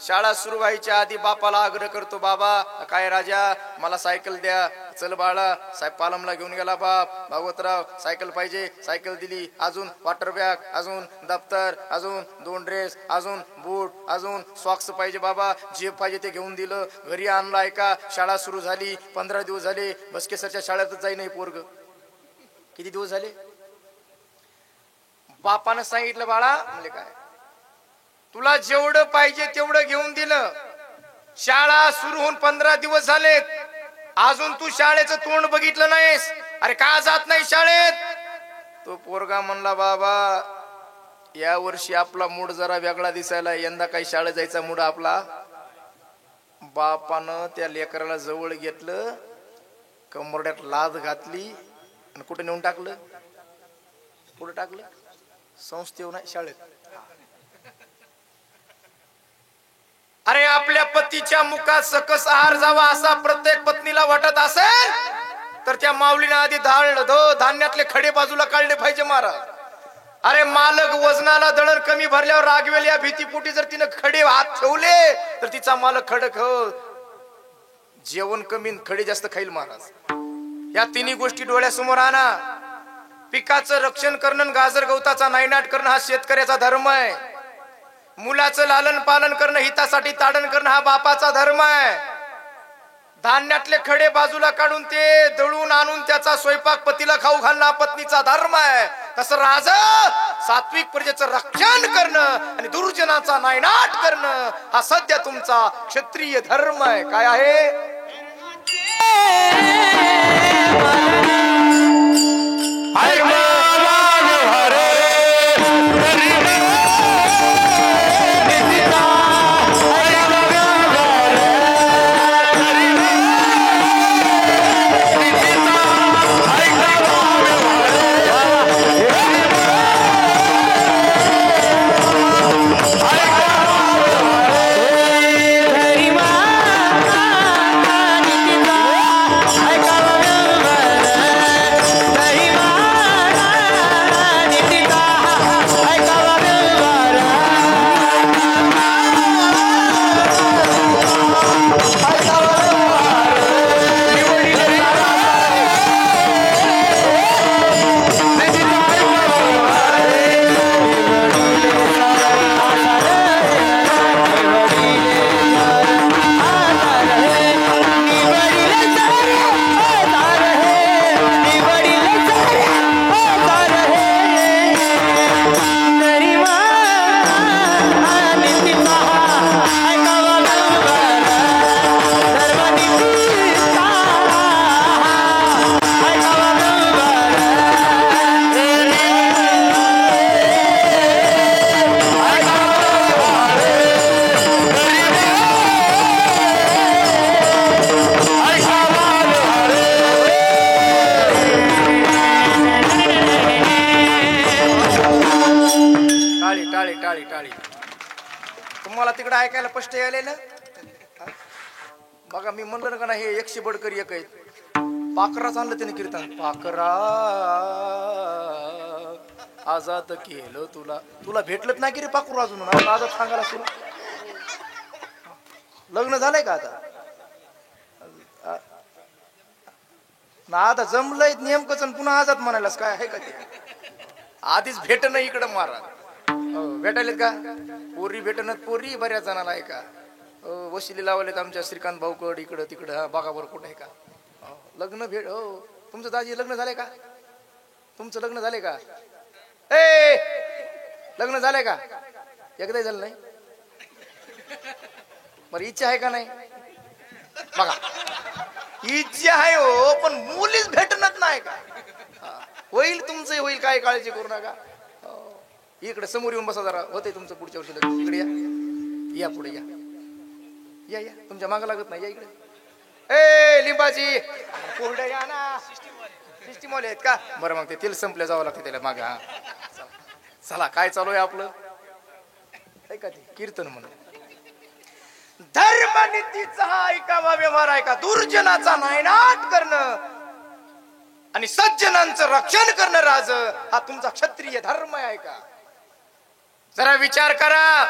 शाळा सुरू व्हायच्या आधी बापाला आग्रह करतो. बाबा काय राजा मला सायकल द्या. चल बाळा. साहेब पालमला घेऊन गेला बाप. भागवतराव सायकल पाहिजे. सायकल दिली. अजून वॉटर बॅग, अजून दप्तर, अजून 2 ड्रेस, अजून बूट, अजून सॉक्स पाहिजे बाबा. जे पाहिजे ते घेऊन दिलं. घरी आणलं. ऐका शाळा सुरू झाली. 15 दिवस झाले बसकेसरच्या शाळेतच जाई नाही पोरग. किती दिवस झाले. बापानं सांगितलं बाळा म्हणजे काय तुला जेवढं पाहिजे तेवढं घेऊन दिलं. शाळा सुरू होऊन 15 दिवस झालेत. अजून तू शाळेचं तोंड बघितलं नाहीस. अरे का जात नाही शाळेत. तो पोरगा म्हणला बाबा या वर्षी आपला मूड जरा वेगळा दिसायला. यंदा काही शाळेत जायचा मूड आपला. बापानं त्या लेकराला जवळ घेतलं. कमरड्यात लाद घातली आणि कुठे नेऊन टाकलं. कुठे टाकलं. संस्थेवर नाही शाळेत. अरे आपल्या पतीच्या मुखात सकस आहार जावा असा प्रत्येक पत्नीला वाटत असेल तर त्या माऊलीने आधी धान्यातले खडे बाजूला काढले पाहिजे महाराज. अरे मालक वजनाला दळण कमी भरल्यावर रागवेल या भीतीपोटी जर तिने खडे हात ठेवले तर तिचा मालक खडक जेवण कमी खडे जास्त खाईल महाराज. या तिन्ही गोष्टी डोळ्यासमोर आणा. पिकाचं रक्षण करणं, गाजर गवताचा नायनाट करणं हा शेतकऱ्याचा धर्म आहे. मुलाचं लालन पालन करणं, हितासाठी ताडण करणं हा बापाचा धर्म आहे. धान्यातले खडे बाजूला काढून ते दळून आणून त्याचा स्वयंपाक पतीला खाऊ घालणं हा पत्नीचा धर्म आहे. तसं राजा सात्विक प्रजेचं रक्षण करणं आणि दुर्जनाचा नायनाट करणं हा सध्या तुमचा क्षत्रिय धर्म आहे. काय आहे. तुम्हाला तिकडे ऐकायला स्पष्ट आले ना. बघा मी म्हणलं ना हे 100 बडकर एक आहेत. पाकराच आणलं त्याने कीर्तन. पाकरा आजाद केलं तुला, तुला भेटलंच नाही की रे पाकरू अजून आजाद सांगायला तुला. लग्न झालंय का आता? ना आता जमलंय नेमकंच पुन्हा आजाद म्हणायलाच काय आहे का ते? आधीच भेटणं इकडं मारा. भेटायलेत का पोरी? भेटणं पोरी बऱ्याच जणाला आहे का? वशिली लावलेत आमच्या श्रीकांत भाऊकड इकडं तिकडं. हा बघा बरं कुठं आहे का लग्न भेट. हो तुमचं दाजी लग्न झालंय का? तुमचं लग्न झालंय का? ए लग्न झालंय का? एकदाही झालं नाही? बरं इच्छा आहे का नाही? बघा इच्छा आहे हो पण मुलीच भेटणच नाही का? होईल तुमचं होईल, काय काळजी करू नका. इकडे समोर येऊन बसा जरा. होते तुमचं पुढच्या वर्षी लग्न. इकडे या, या पुढे या, या या. तुमच्या मागं लागत नाही, या इकडे. ए लिंबाची पुढे या ना. सिस्टीमवाले आहेत का? बरं मग ते तेल संपल्या जावं लागतं त्याला मागं. हा चला काय चालू आहे आपलं? ऐका ते कीर्तन म्हणून. धर्मनीतीचा हा ऐकावा व्यवहार आहे का? दुर्जनाचा नायनाट करणं आणि सज्जनांचं रक्षण करणं राज हा तुमचा क्षत्रिय धर्म आहे का? जरा विचार करा.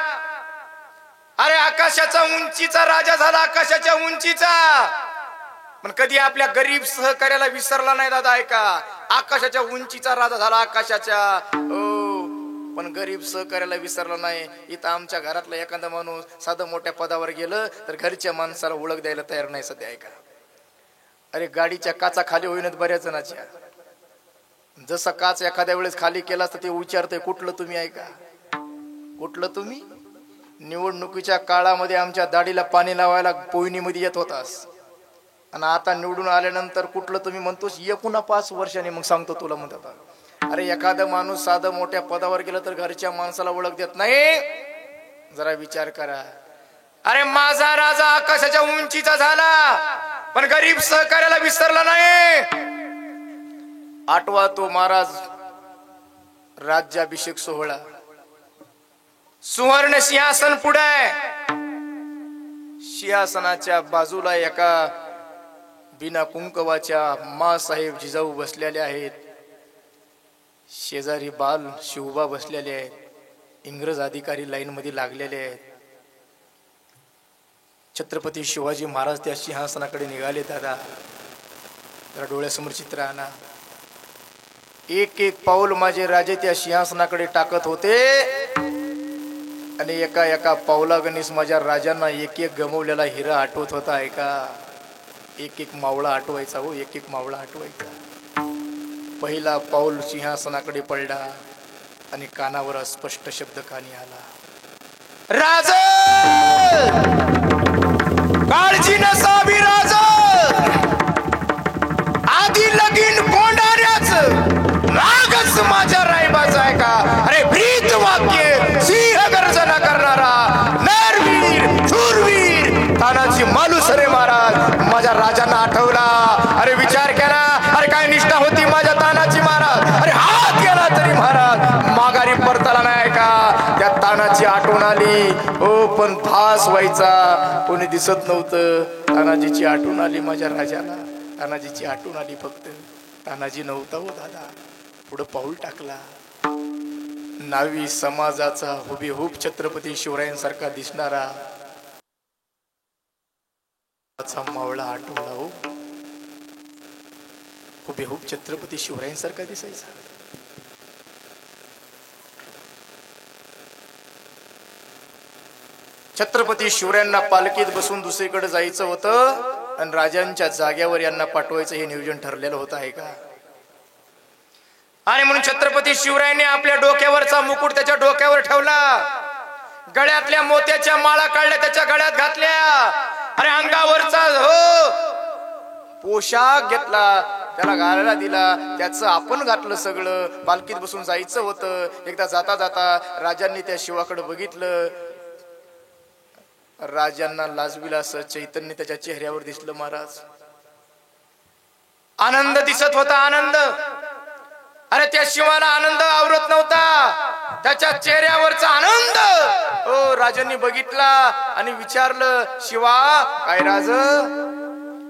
अरे आकाशाचा उंचीचा राजा झाला, आकाशाच्या उंचीचा. पण कधी आपल्या गरीब सहकार्याला विसरला नाही दादा. ऐका आकाशाच्या उंचीचा राजा झाला, आकाशाच्या. पण गरीब सहकार्याला विसरला नाही. इथं आमच्या घरातला एखादा माणूस साधं मोठ्या पदावर गेलं तर घरच्या माणसाला ओळख द्यायला तयार नाही सध्या. ऐका अरे गाडीच्या काचा खाली होईनच बऱ्याच जणाच्या. जसा काच एखाद्या वेळेस खाली केला तर ते विचारतंय कुठलं तुम्ही? ऐका कुठलं तुम्ही? निवडणुकीच्या काळामध्ये आमच्या दाढीला पाणी लावायला पोयनीमध्ये येत होतास आणि आता निवडून आल्यानंतर कुठलं तुम्ही म्हणतोस? पुन्हा 5 वर्षांनी मग सांगतो तुला म्हणतात. अरे एखादा माणूस साधं मोठ्या पदावर गेलं तर घरच्या माणसाला ओळख देत नाही. जरा विचार करा. अरे माझा राजा आकाशाच्या उंचीचा झाला पण गरीब सहकार्याला विसरला नाही. आठवा तो महाराज राज्याभिषेक सोहळा. सुवर्ण सिंहासन पुढे, सिंहासनाच्या बाजूला एका बिना कुंकवाच्या माँसाहेब जिजाऊ बसलेले आहेत. शेजारी बाल शिवबा बसलेले आहेत. इंग्रज अधिकारी लाईन मध्ये लागलेले आहेत. छत्रपती शिवाजी महाराज त्या सिंहासनाकडे निघाले. दादा जरा डोळ्यासमोर चित्र आणा. एक एक पाऊल माझे राजे त्या सिंहासनाकडे टाकत होते आणि एका एका पावलागणीस माझ्या राजांना एक एक गमवलेला हिरा आठवत होता. ऐका एक एक मावळा आठवायचा. हो एक एक मावळा आठवायचा. पहिला पाऊल सिंहासनाकडे पडला आणि कानावर स्पष्ट शब्द कानी आला. राज काळजी नसावी राज, आधी लगीन कोंडाऱ्याच रागच माझ्या रायबाचा. आहे का? अरे ब्रीद वाक्य सिंह गर्जना करणारा नरवीर शूरवीर तानाजी मालुसरे महाराज माझ्या राजांना आठवला. अरे विचार केला. अरे काय निष्ठा होती माझ्या तानाजी महाराज. अरे हात गेला तरी महाराज माघारी परताला नाही का? त्या तानाची आठवण आली. हो पण फास व्हायचा कोणी दिसत नव्हतं. तानाजीची आठवण आली माझ्या राजाला. तानाजीची आठवण आली फक्त. तानाजी नव्हता हो दादा. पुढं पाऊल टाकला. नावी समाजाचा हुबेहूब छत्रपती शिवरायांसारखा दिसणारा मावळा आठवला. हो हुबेहूब छत्रपती शिवरायांसारखा दिसायचा. छत्रपती शिवरायांना पालखीत बसून दुसरीकडे जायचं होतं आणि राजांच्या जाग्यावर यांना पाठवायचं हे नियोजन ठरलेलं होतं. आहे का? आणि म्हणून छत्रपती शिवरायांनी आपल्या डोक्यावरचा मुकुट त्याच्या डोक्यावर ठेवला. गळ्यातल्या मोत्याच्या माळा काढल्या त्याच्या गळ्यात घातल्या. अरे अंगावरचा हो पोशाख घेतला त्याला घालायला दिला. त्याचं आपण घातलं सगळं. पालखीत बसून जायचं होतं. एकदा जाता जाता राजांनी त्या शिवाकडे बघितलं. राजांना लाजविला असं चैतन्य त्याच्या चेहऱ्यावर दिसलं. महाराज आनंद दिसत होता. आनंद. अरे त्या शिवाला आनंद आवरत नव्हता. त्याच्या चेहऱ्यावरचा आनंद हो राजांनी बघितला आणि विचारलं, शिवा काय राज,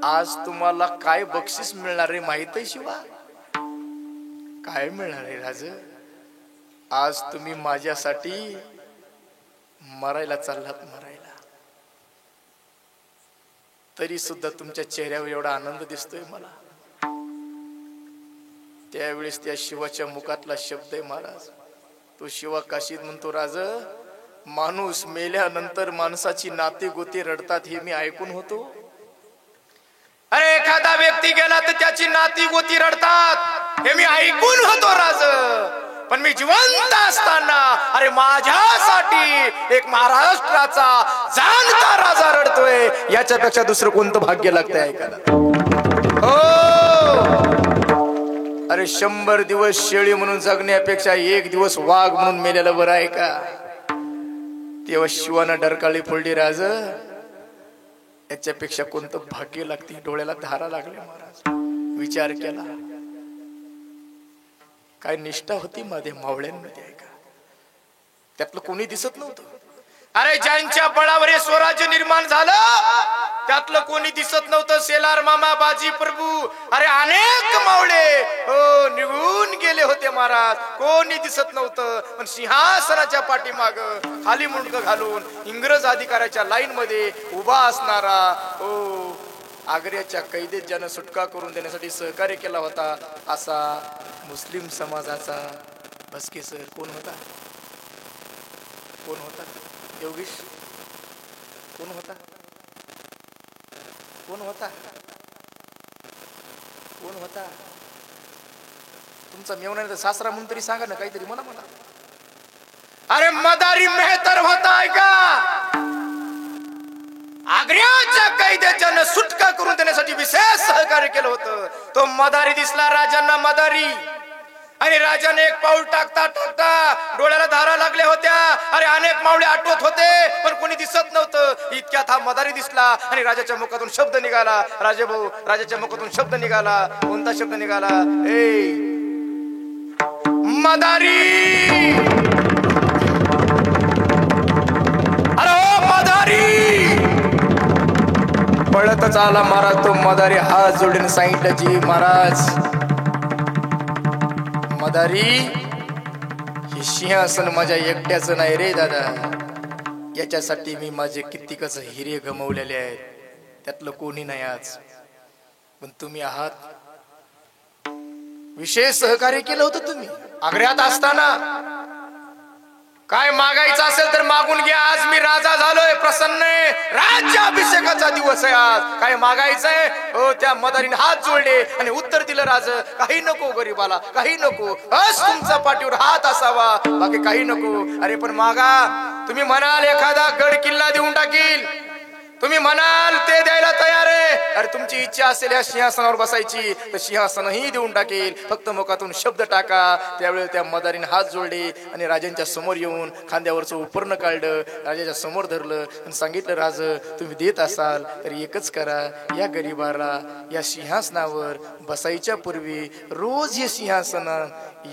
आज तुम्हाला काय बक्षीस मिळणार आहे माहित आहे शिवा? काय मिळणार आहे राज? आज तुम्ही माझ्यासाठी मरायला चाललात, मरायला. तरी सुद्धा तुमच्या चेहऱ्यावर एवढा आनंद दिसतोय मला. त्यावेळेस त्या शिवाच्या मुखातला शब्द आहे महाराज. तो शिवा काशीत म्हणतो, राज माणूस मेल्यानंतर माणसाची नाती गोती रडतात हे मी ऐकून होतो. अरे एखादा व्यक्ती गेला तर त्याची नाती गोती रडतात हे मी ऐकून होतो राज. पण मी जिवंत असताना अरे माझ्यासाठी एक महाराष्ट्राचा जाणता राजा रडतोय, याच्यापेक्षा दुसरं कोणतं भाग्य लागतंय ऐकायला? हो, अरे 100 दिवस शेळी म्हणून जगण्यापेक्षा एक दिवस वाघ म्हणून मेलेलं बरं आहे का? तेव्हा शिवानं डरकाळी फोडली, राज याच्यापेक्षा कोणतं भाग्य लागते? डोळ्याला धारा लागल्या महाराज. विचार केला, काय निष्ठा होती मध्ये मावळ्यांमध्ये आहे का? त्यातलं कोणी दिसत नव्हतं. अरे ज्यांच्या बळावर हे स्वराज्य निर्माण झालं त्यातलं कोणी दिसत नव्हतं. सेलार मामा, बाजी प्रभू, अरे अनेक मावळे हो निघून गेले होते महाराज, कोणी दिसत नव्हतं. पण सिंहासनाच्या पाठीमाग खाली मुंडकं घालून इंग्रज अधिकाऱ्याच्या लाईन मध्ये उभा असणारा हो आग्र्याच्या कैदेत ज्यानं सुटका करून देण्यासाठी सहकार्य केला होता असा मुस्लिम समाजाचा भस्के सर कोण होता? कोण होता? योगेश कोण होता? कोण होता? कोण होता? तुमचा मेवण्याचा सासरा म्हणून तरी सांगा ना काहीतरी, म्हणा म्हणा. अरे मदारी मेहतर होता आहे का? आग्र्याच्या कैद्याच्यानं सुटका करून देण्यासाठी विशेष सहकार्य केलं होतं. तो मदारी दिसला राजांना, मदारी. आणि राजाने एक पाऊल टाकता टाकता डोळ्याला धारा लागल्या होत्या. अरे अनेक मावळे आठवत होते पण कोणी दिसत नव्हतं. इतक्यात हा मदारी दिसला आणि राजाच्या मुखातून शब्द निघाला. राजेभाऊ, राजाच्या मुखातून शब्द निघाला. कोणता शब्द निघाला? ए मदारी, अरे ओ मदारी. पळतच आला महाराज तो मदारी, हात जोडून सांगितलं, जी महाराज मदारी हे सिंहासन माझ्या एकट्याचं नाही रे दादा, याच्यासाठी मी माझे कितीकच हिरे गमवलेले आहेत, त्यातलं कोणी नाही आज. पण तुम्ही आहात, विशेष सहकार्य केलं होतं तुम्ही आग्र्यात असताना. काय मागायचं असेल तर मागून घ्या, आज मी राजा झालोय, प्रसन्न आहे, राज्याभिषेकाचा दिवस आहे आज. काय मागायचंय? हो त्या मदारीने हात जोडले आणि उत्तर दिलं, राज काही नको गरीबाला, काही नको, बस तुमचा पाठीवर हात असावा, बाकी काही नको. अरे पण मागा, तुम्ही म्हणाल एखादा गड किल्ला देऊन टाकील, तुम्ही म्हणाल ते द्यायला तयार आहे. अरे तुमची इच्छा असेल या सिंहासनावर बसायची तर सिंहासनही देऊन टाकेल, फक्त मुखातून शब्द टाका. त्यावेळी त्या मदारीने हात जोडले आणि राजांच्या समोर येऊन खांद्यावरचं उपरणं काढलं, राजाच्या समोर धरलं आणि सांगितलं, राज तुम्ही देत असाल तर एकच करा, या गरीबाला या सिंहासनावर बसायच्या पूर्वी रोज हे सिंहासन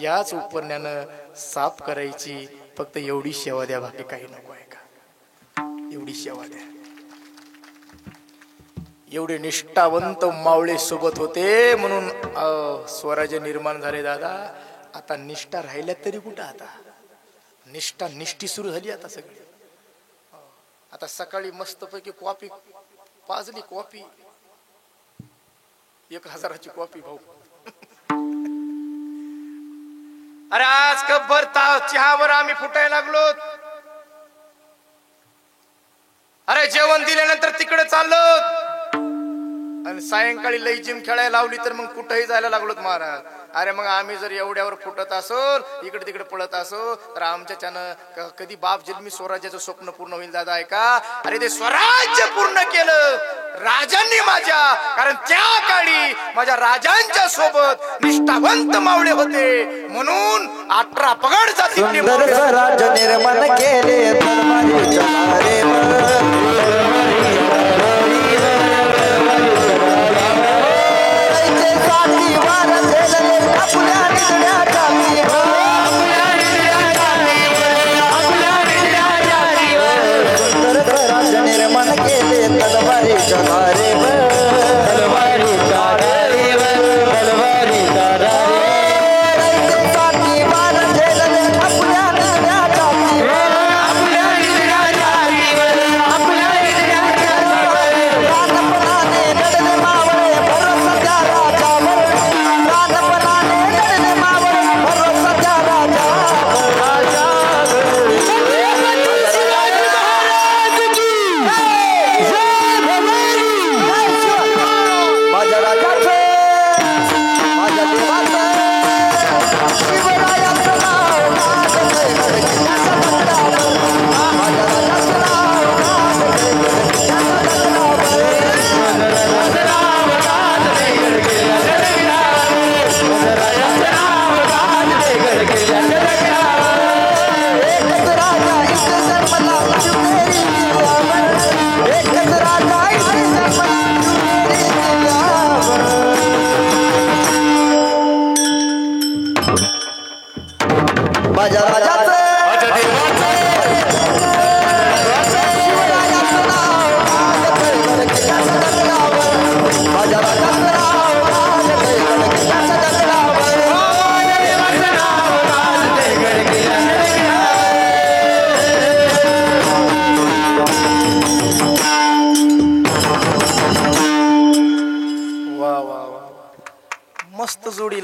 याच उपरण्यानं साफ करायची, फक्त एवढी सेवा द्या, बाकी काही नको आहे का? एवढी सेवा द्या. एवढे निष्ठावंत मावळे सोबत होते म्हणून स्वराज्य निर्माण झाले दादा. आता निष्ठा राहिल्या तरी कुठं? आता निष्ठा निष्ठी सुरू झाली आता सगळी. आता सकाळी मस्तपैकी कॉफी पाजली, कॉफी 1000ची कॉफी भाऊ. अरे आज कब्बर चहावर आम्ही फुटायला लागलो. अरे जेवण दिल्यानंतर तिकडे चाललो आणि सायंकाळी लई जिम खेळायला लावली तर मग कुठेही जायला लागलोत महाराज. अरे मग आम्ही जर एवढ्यावर फुटत असोल, इकडे तिकडे पळत असो, तर आमच्याच्यानं कधी बाप जन्मी स्वराज्याचं स्वप्न पूर्ण होईल दादा आहे का? अरे ते स्वराज्य पूर्ण केलं राजांनी माझ्या, कारण त्या काळी माझ्या राजांच्या सोबत निष्ठावंत मावळे होते म्हणून 18 पगड जातीतले राज्य निर्माण केले. आपल्या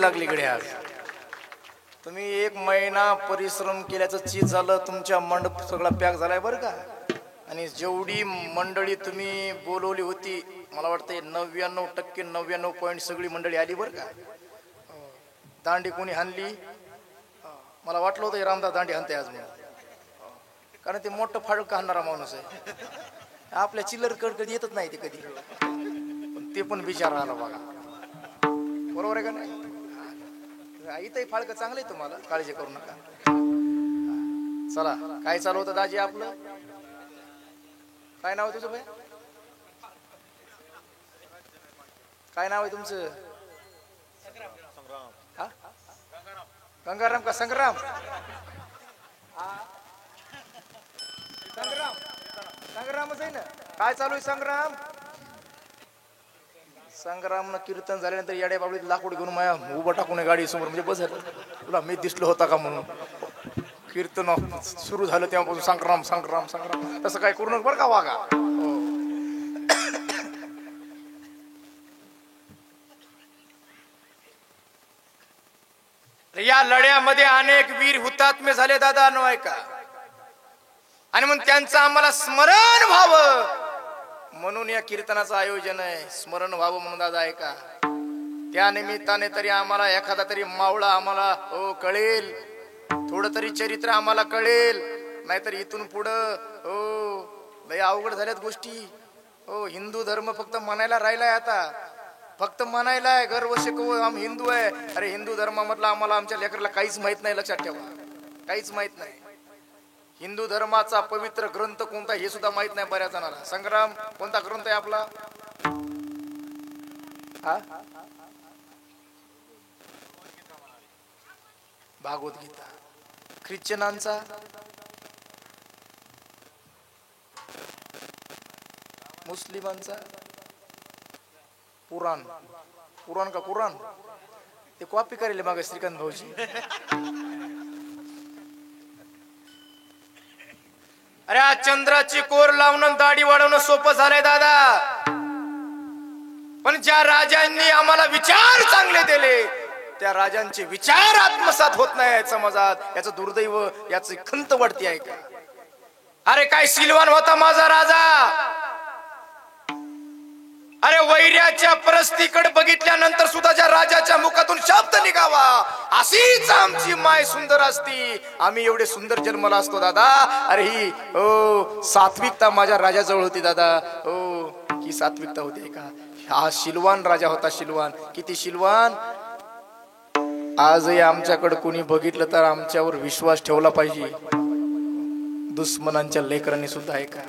लागली इकडे आज. तुम्ही 1 महिना परिश्रम केल्याचं चीज झालं, तुमच्या मंडप सगळा पॅक झालाय बरं का. आणि जेवढी मंडळी तुम्ही बोलवली होती, मला वाटतं 99% 99 सगळी मंडळी आली बरं का. दांडी कोणी हाणली, मला वाटलं होतं रामदास दांडी हाणते आज म्हणून, कारण ते मोठं फाळक हाणणारा माणूस आहे. आपल्या चिल्लर कधी येतच नाही ते कधी, पण ते पण विचार आला बघा. बरोबर आहे का नाही. इथंही फाळकं चांगलं आहे, तुम्हाला काळजी करू नका. चला, काय चालू होतं दाजी आपलं. काय नाव आहे तुझं भाई, काय नाव आहे तुमचं. गंगाराम का संग्राम. संग्राम संग्रामच आहे ना. काय चालू आहे संग्राम. संग्राम न कीर्तन झाल्यानंतर येड्या बाबडीत लाकूड घेऊन माया उभं टाकून गाडी समोर, म्हणजे बस तुला मी दिसलो होता का म्हणून. कीर्तन सुरू झालं तेव्हापासून संग्राम संग्राम संग्राम, तसं काय करू नका बरं का वागा. या लढ्यामध्ये अनेक वीर हुतात्मे झाले दादा, नो ऐका. आणि म्हणून त्यांचं आम्हाला स्मरण व्हावं म्हणून या कीर्तनाचं आयोजन आहे. स्मरण व्हावं म्हणून दादा ऐका. त्या निमित्ताने तरी आम्हाला एखादा तरी मावळा आम्हाला हो कळेल, थोडं तरी चरित्र आम्हाला कळेल. नाहीतर इथून पुढं हो लय अवघड झाल्यात गोष्टी. हो हिंदू धर्म फक्त म्हणायला राहिलाय, आता फक्त म्हणायलाय. गर्व शिकव आम्ही हिंदू आहे. अरे हिंदू धर्मामधला आम्हाला आमच्या लेकराला काहीच माहित नाही, लक्षात ठेवा. काहीच माहित नाही. हिंदू धर्माचा पवित्र ग्रंथ कोणता हे सुद्धा माहित नाही बऱ्याच जणांना. संग्राम कोणता ग्रंथ आहे आपला. भागवत गीता. ख्रिश्चनांचा मुस्लिमांचा पुराण. पुराण का कुराण ते कॉपी करेल मागे श्रीकांत भाऊजी. अरे आज चंद्राची कोर लावणं दाढी वाढवणं सोपं झालंय दादा, पण ज्या राजांनी आम्हाला विचार चांगले दिले त्या राजांचे विचार आत्मसात होत नाही समाजात. याचं दुर्दैव, याची खंत वाढती आहे का. अरे काय सिलवान होता माझा राजा. अरे वैर्याच्या परस्तीकडे बघितल्यानंतर सुद्धा ज्या राजाच्या मुखातून शब्द निघावा, अशीच आमची माय सुंदर असती, आम्ही एवढे सुंदर जन्मला असतो दादा. अरे ही सात्विकता माझ्या राजाजवळ होती दादा. ही सात्विकता होती का. हा शिलवान राजा होता. शिलवान, किती शिलवान. आजही आमच्याकडे कोणी बघितलं तर आमच्यावर विश्वास ठेवला पाहिजे. दुश्मनांच्या लेकरांनी सुद्धा आहे का.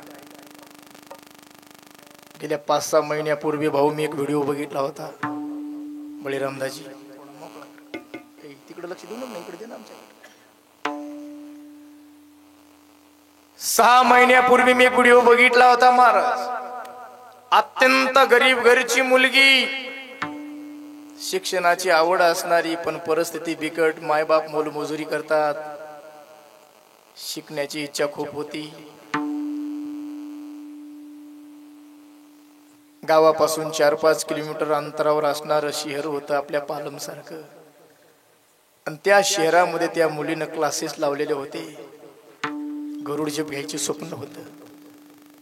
गेल्या 5-6 महिन्यापूर्वी भाऊ मी एक व्हिडिओ बघितला होता. बळीरामदाजी तिकडे लक्ष देऊ ना, इकडे दे ना आमच्याकडे. 6 महिन्यापूर्वी मी एक व्हिडिओ बघितला होता महाराज. अत्यंत गरीब घरची मुलगी, शिक्षणाची आवड असणारी पण परिस्थिती बिकट. मायबाप मोलमजुरी करतात. शिकण्याची इच्छा खूप होती. गावापासून 4-5 किलोमीटर अंतरावर असणारं शहर होतं आपल्या पालम सारखं. आणि त्या शहरामध्ये त्या मुलीनं क्लासेस लावलेले होते. गरुड जेप घ्यायचे स्वप्न होतं.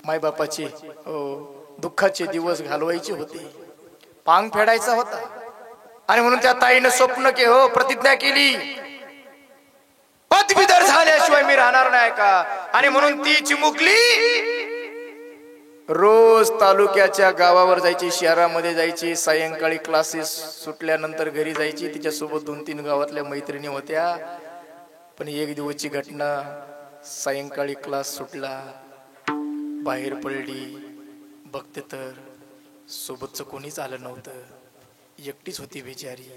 मायबापाचे दुःखाचे दिवस घालवायचे होते. पांग फेडायचा होता. आणि म्हणून त्या ताईनं स्वप्न प्रतिज्ञा केली, पदवीधर झाल्याशिवाय मी राहणार नाही का. आणि म्हणून ती चिमुकली रोज तालुक्याच्या गावावर जायची, शहरामध्ये जायची. सायंकाळी क्लासेस सुटल्यानंतर घरी जायची. तिच्यासोबत 2-3 गावातल्या मैत्रिणी होत्या. पण एक दिवसची घटना, सायंकाळी क्लास सुटला, बाहेर पडली, बघते तर सोबतचं कोणीच आलं नव्हतं. एकटीच होती बिचारी.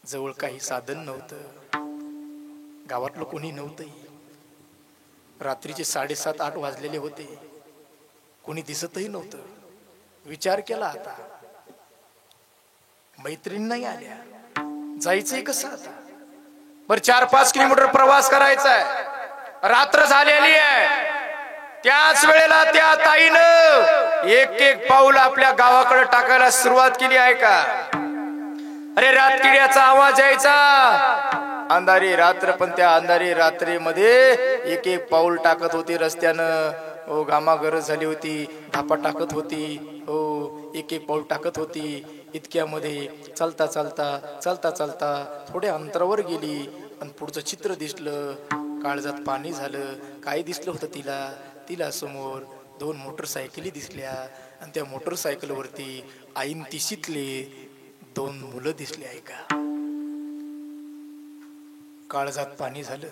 जवळ काही साधन नव्हतं. गावातलं कोणी नव्हतं. रात्रीचे 7:30-8 वाजलेले होते. कोणी दिसतही नव्हतं. विचार केला, आता मैत्रीण नाही आल्या, जायचंय कसं आता. बर 4-5 किलोमीटर प्रवास करायचा आहे. रात्र झालेली आहे. त्याच वेळेला त्या ताईनं एक पाऊल आपल्या गावाकडे टाकायला सुरुवात केली आहे का. अरे रातकिड्याचा आवाज यायचा, अंधारी रात्र, पण त्या अंधारी रात्रीमध्ये एक एक पाऊल टाकत होती रस्त्यानं. हो, घामागरज झाली होती, धापा टाकत होती. हो, एक एक पाऊल टाकत होती. इतक्यामध्ये चालता चालता चालता चालता थोड्या अंतरावर गेली आणि पुढचं चित्र दिसलं. काळजात पाणी झालं. काय दिसलं होतं तिला? तिला समोर 2 मोटरसायकली दिसल्या आणि त्या मोटरसायकलवरती आईन तिशीतले 2 मुलं दिसली. ऐका, काळजात पाणी झालं.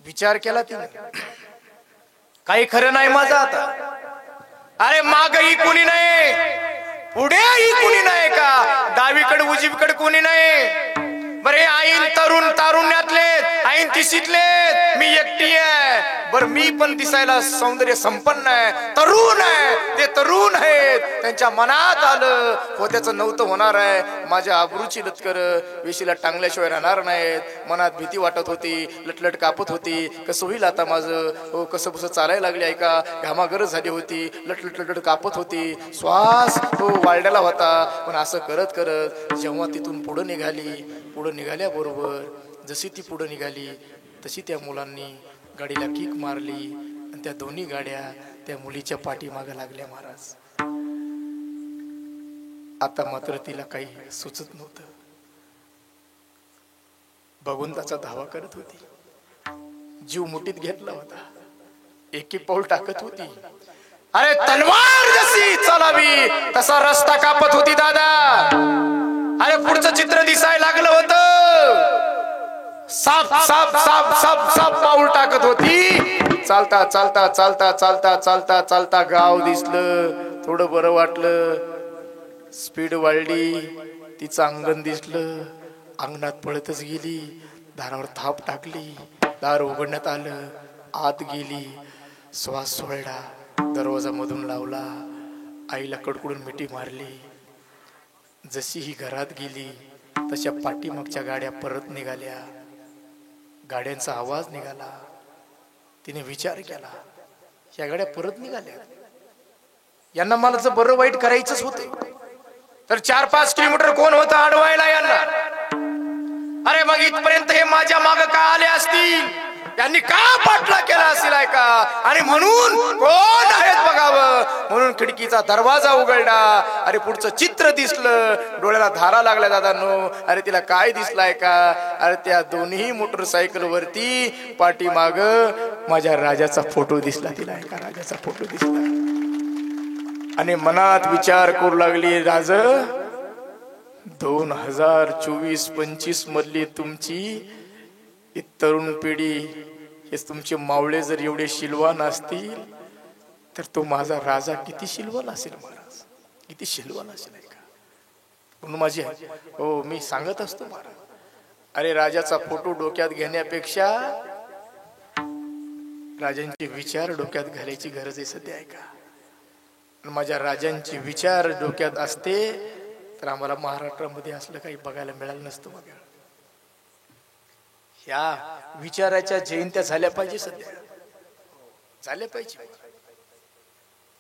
विचार केला तिने, काही खरं नाही माझं आता. अरे मागही कोणी नाही, पुढेही कोणी नाही का, डावीकडे उजवीकडे कोणी नाही. बरे आईन तरुण तारुण्यातले, आईन तिशीतले, मी एकटी आहे. बर मी पण दिसायला सौंदर्य संपन्न आहे, तरुण आहे. ते तरुण आहेत, त्यांच्या मनात आलं होत्याचं नव्हतं होणार आहे. माझ्या आबरूची लटकर वेशीला टांगल्याशिवाय राहणार नाहीत. मनात भीती वाटत होती, लटलट कापत होती. कसं होईल आता माझं? हो, कसं कसं चालायला लागले. ऐका, घामागरज झाली होती, लटलट लटलट कापत होती. श्वास हो वाढलेला होता. पण असं करत करत जेव्हा तिथून पुढं निघाल्याबरोबर जशी ती पुढं निघाली तशी त्या मुलांनी गाडीला किक मारली आणि त्या दोन्ही गाड्या त्या मुलीच्या पाठीमागे लागल्या. महाराज, आता मात्र तिला काही सुचत नव्हतं. भगवंताचा धावा करत होती, जीव मुठीत घेतला होता, एक एक पाऊल टाकत होती. अरे तलवार जशी चालावी तसा रस्ता कापत होती दादा. अरे पुढचं चित्र दिसायला लागलं होतं. साप साप साप साप साप पाऊल टाकत होती. चालता चालता चालता चालता चालता चालता गाव दिसलं. थोडं बरं वाटलं. स्पीड वाढली. तिचं अंगण दिसलं. अंगणात पळतच गेली. दारावर थाप टाकली. दार उघडण्यात आलं. आत गेली. श्वास सोडला. दरवाजा मधून लावला. आईला कडकडून मिठी मारली. जशी ही घरात गेली तशा पाठीमागच्या गाड्या परत निघाल्या. गाड्यांचा आवाज निघाला. तिने विचार केला, या गाड्या परत निघाल्या, यांना मला जर बरं वाईट करायचंच होतं तर 4-5 किलोमीटर कोण होतं अडवायला यांना? अरे मग इथपर्यंत हे माझ्या मागे का आले असतील? यांनी का पाठला केला असेल? ऐका, आणि म्हणून कोण आहेत बघावं म्हणून खिडकीचा दरवाजा उघडला. अरे पुढचं चित्र दिसलं. डोळ्याला धारा लागल्या दादांनो. अरे तिला काय दिसलाय का? अरे त्या दोन्ही मोटरसायकल वरती पाठीमाग माझ्या राजाचा फोटो दिसला तिला. ऐका, राजाचा फोटो दिसला आणि मनात विचार करू लागली, राज 2024-25 मधली तुमची तरुण पिढी, हे तुमचे मावळे जर एवढे शिलवान असतील तर तो माझा राजा किती शिलवान असेल महाराज, किती शिलवान असेल. का म्हणून माझी हो मी सांगत असतो महाराज, अरे राजाचा फोटो डोक्यात घेण्यापेक्षा राजांचे विचार डोक्यात घालायची गरज आहे सध्या. ऐका, माझ्या राजांचे विचार डोक्यात असते तर आम्हाला महाराष्ट्रामध्ये असलं काही बघायला मिळालं नसतं. बघा, ह्या विचाराच्या जयंत्या झाल्या पाहिजे, सध्या झाल्या पाहिजे.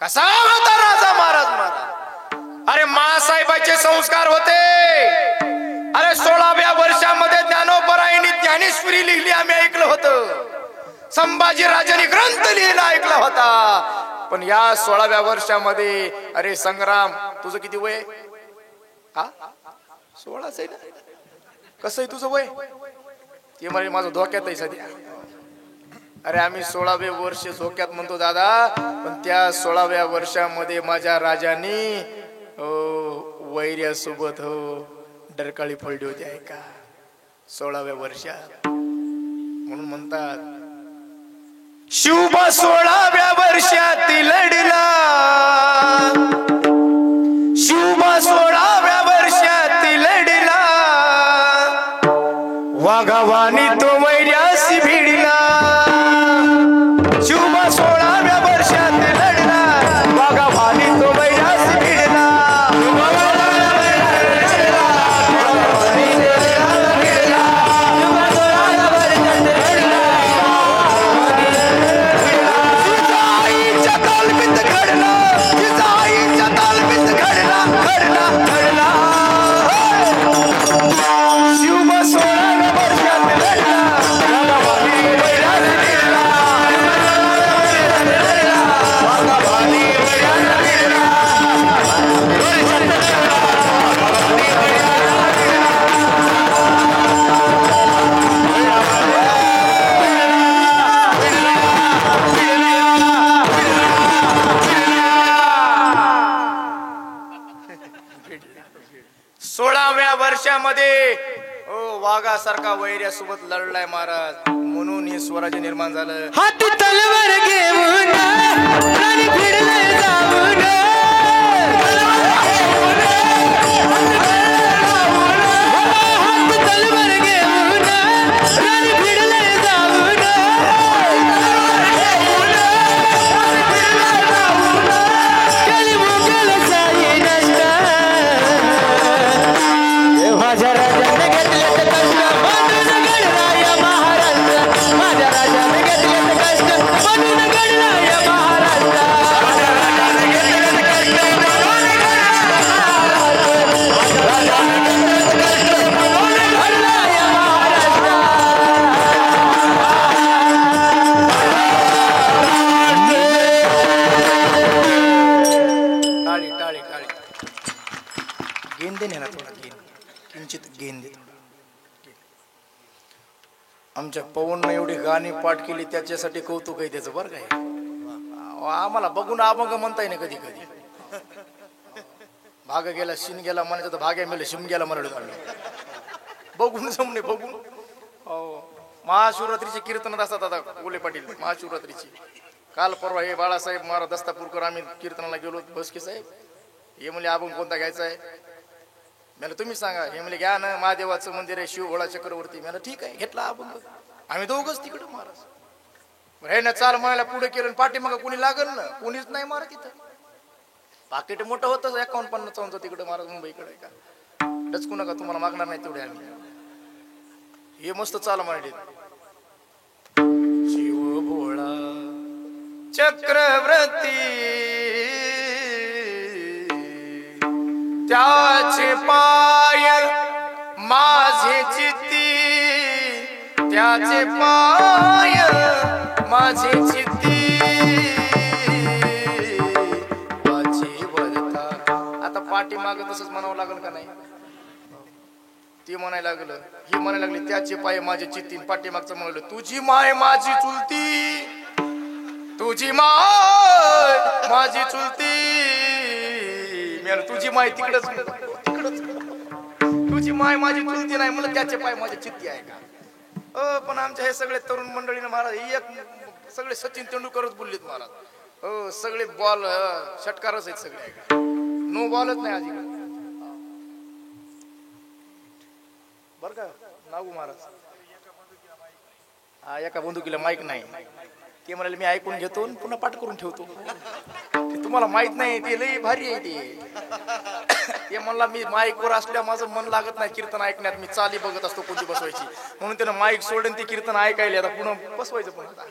कसा होता राजा महाराज? महाराज अरे मासाहेबाचे संस्कार होते. अरे 16व्या वर्षामध्ये ज्ञानोबरायांनी ज्ञानेश्वरी लिहिली, आम्ही ऐकलं होतं. संभाजी राजांनी ग्रंथ लिहिला, ऐकला होता. पण या 16व्या वर्षामध्ये अरे संग्राम, तुझं किती वय? हा 16च आहे ना? कसं आहे तुझं वय? ते म्हणजे माझं धोक्यात आहे सध्या. अरे आम्ही 16वे वर्ष धोक्यात म्हणतो दादा, पण त्या 16व्या वर्षामध्ये माझ्या राजाने वैर्यासोबत डरकाळी फोडली होती. ऐका, 16व्या वर्षात. म्हणून म्हणतात शिवबा 16व्या वर्षात लढला, शिवबा 16व्या वर्षात लढला, वाघावानी तो वैर्यासी भिडला. शिवबा 16व्या वर्षात लढला, वाघावानी तो वैर्यासी भिडला. आईच्या तालमीत वर्षामध्ये वाघासारखा वैर्यासोबत लढलाय महाराज, म्हणून हे स्वराज्य निर्माण झालं. हाती तलवार घेऊन राणी फिरले जाऊन, हाती तलवार घेऊन राणी फिरले जाऊन, केली मुघल साई नष्ट. माझ्या राजाने घेतले ते कष्ट म्हणून घडलाय महाराष्ट्र, माझ्या राजाने घेतले ते कष्ट म्हणून घडलाय महाराष्ट्र, माझ्या राजाने घेतले ते कष्ट म्हणून घडलाय महाराष्ट्र. टाळी टाळी टाळी. गेंदे ने ना थोडा गेंद, किंचित गेंदे थोडा. आमच्या पवननं एवढी गाणी पाठ केली त्याच्यासाठी कौतुक आहे त्याचं बरं काय. आम्हाला बघून अभंग म्हणताय ना कधी कधी. भाग गेला शिन गेला म्हणायचं तर भाग्या मेलं शिम गेला म्हणाल आम्ही. बघून जमणे बघून. हो महाशिवरात्रीचे कीर्तनात असतात आता कोले पाटील महाशिवरात्रीची. काल परवा हे बाळासाहेब महाराज दस्तापूरकर आम्ही कीर्तनाला गेलो. बसके साहेब हे म्हणजे अभंग कोणता घ्यायचा आहे. मला तुम्ही सांगा. हे म्हणजे घ्या ना, महादेवाचं मंदिर आहे शिवभोळा चक्रवर्ती. मला ठीक आहे घेतला अभंग. आम्ही दोघच तिकडे महाराज हे ना चाल म्हणायला पुढे केलं पाठी मग कोणी लागल ना, कोणीच नाही मारा तिथं. पाकिट मोठं होतं 51-50 तिकडे महाराज मुंबईकडे का डचकू नका तुम्हाला मागणार नाही तेवढे आम्ही. हे मस्त चाल म्हणाले शिव भोळा चक्रवर्ती त्याचे पाय माझे चित्ती, त्याचे पाय माझे चित्ती माझी वरता. आता पाठी माग तसंच म्हणावं लागल का नाही. ती म्हणायला लागलं ही म्हणायला लागली त्याचे पाय माझे चित्ती. पाठीमागचं म्हणाल तुझी माय माझी चुलती, तुझी माय माझी चुलती. तुझी माय तिकडच तिकडच, तुझी माय माझी चुलती नाही म्हणलं त्याचे पाय माझी चित्ती आहे का. पण आमच्या हे सगळे तरुण मंडळीने महाराज एक सगळे सचिन तेंडुलकरच बोललेत महाराज. सगळे बॉल षटकारच आहेत सगळे, नो बॉलच नाही आधी बर का नागू महाराज. हा एका बंदुकीला माईक नाही. ते म्हणाले मी ऐकून घेतो पुन्हा पाठ करून ठेवतो. तुम्हाला माहित नाही ते लई भारी आहे ते म्हणला मी माईकवर असल्या माझं मन लागत नाही कीर्तन ऐकण्यात. मी चाली बघत असतो कोणती बसवायची म्हणून त्यानं माईक सोडून ते कीर्तन ऐकायला आता पुन्हा बसवायचं. पण आता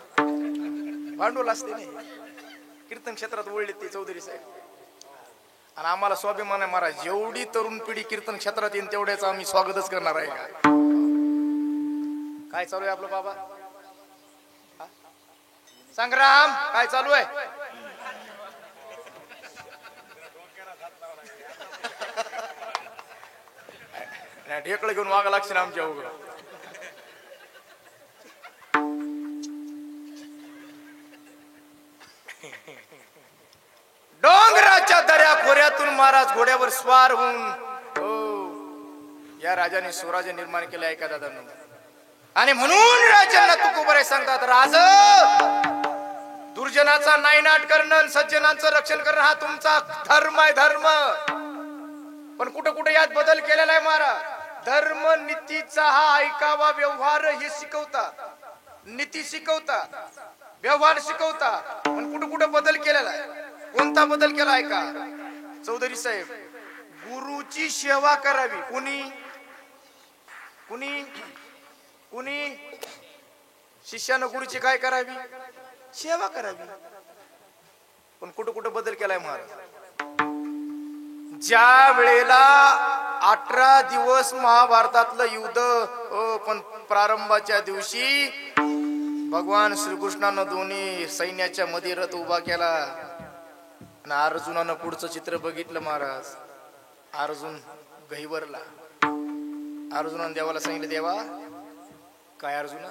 भांडवल असते नाही कीर्तन क्षेत्रात वळले ते चौधरी साहेब. आणि आम्हाला स्वाभिमान आहे महाराज जेवढी तरुण पिढी कीर्तन क्षेत्रात येईल तेवढ्याच आम्ही स्वागतच करणार आहे. काय चालू आहे आपलं बाबा संग्राम काय चालू आहे. ढेकळ घेऊन वागा लागશે ना आमच्या उघड. डोंगराच्या दऱ्या खोऱ्यातून महाराज घोड्यावर स्वार होऊन या राजाने स्वराज्य निर्माण केलं आहे का दादा. आणि म्हणून राजांना तुकोबरे सांगतात राज दुर्जनाचा नायनाट करणं सज्जनांचं रक्षण करणं हा तुमचा धर्म आहे धर्म. पण कुठं कुठं यात बदल केलेला आहे महाराज. धर्म नीतीचा हा ऐकावा व्यवहार हे शिकवता, नीती शिकवता, व्यवहार शिकवता. पण कुठं कुठं बदल केलेला आहे. कोणता बदल केला आहे का चौधरी साहेब. गुरुची सेवा करावी. कुणी कुणी कुणी शिष्यानं गुरुची काय करावी सेवा करावी. पण कुठं कुठं बदल केलाय महाराज. ज्या वेळेला 18 दिवस महाभारतातलं युद्ध पण प्रारंभाच्या दिवशी भगवान श्रीकृष्णानं दोन्ही सैन्याच्या मध्ये रथ उभा केला आणि अर्जुनानं पुढचं चित्र बघितलं महाराज. अर्जुन गहिवरला. अर्जुनानं देवाला सांगितलं देवा काय अर्जुना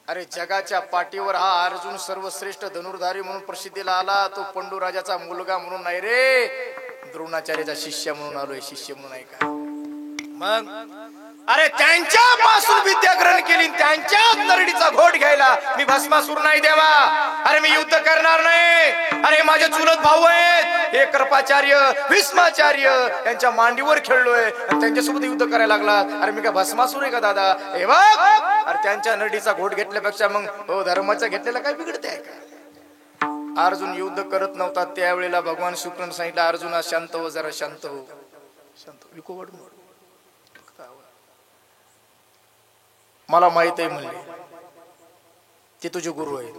अरे जगाच्या पाठीवर हा अर्जुन सर्वश्रेष्ठ धनुर्धारी म्हणून प्रसिद्धीला आला. तो पंडू राजाचा मुलगा म्हणून नाही रे द्रोणाचार्याचा शिष्य म्हणून आलोय. शिष्य म्हणून आहे का मग अरे त्यांच्यापासून विद्या ग्रहण केली, त्यांच्याच नरडीचा घोट घ्यायला मी भस्मासूर नाही देवा. अरे मी युद्ध करणार नाही. अरे माझे चुलत भाऊ आहेत, हे कृपाचार्य भीष्माचार्य यांच्या मांडीवर खेळलोय आणि त्यांच्यासोबत युद्ध करायला लागला. अरे मी काय भस्मासूर आहे का दादा? हे बघ, अरे त्यांच्या नरडीचा घोट घेतल्यापेक्षा मग हो धर्माचा घेतलेला काय बिघडते आहे का? अर्जुन युद्ध करत नव्हता त्यावेळेला भगवान शुक्राने सांगितलं, अर्जुना शांत हो, जरा शांत हो, शांत हो. विकोवड मोड. मला माहित आहे म्हणले ते तुझे गुरु आहे,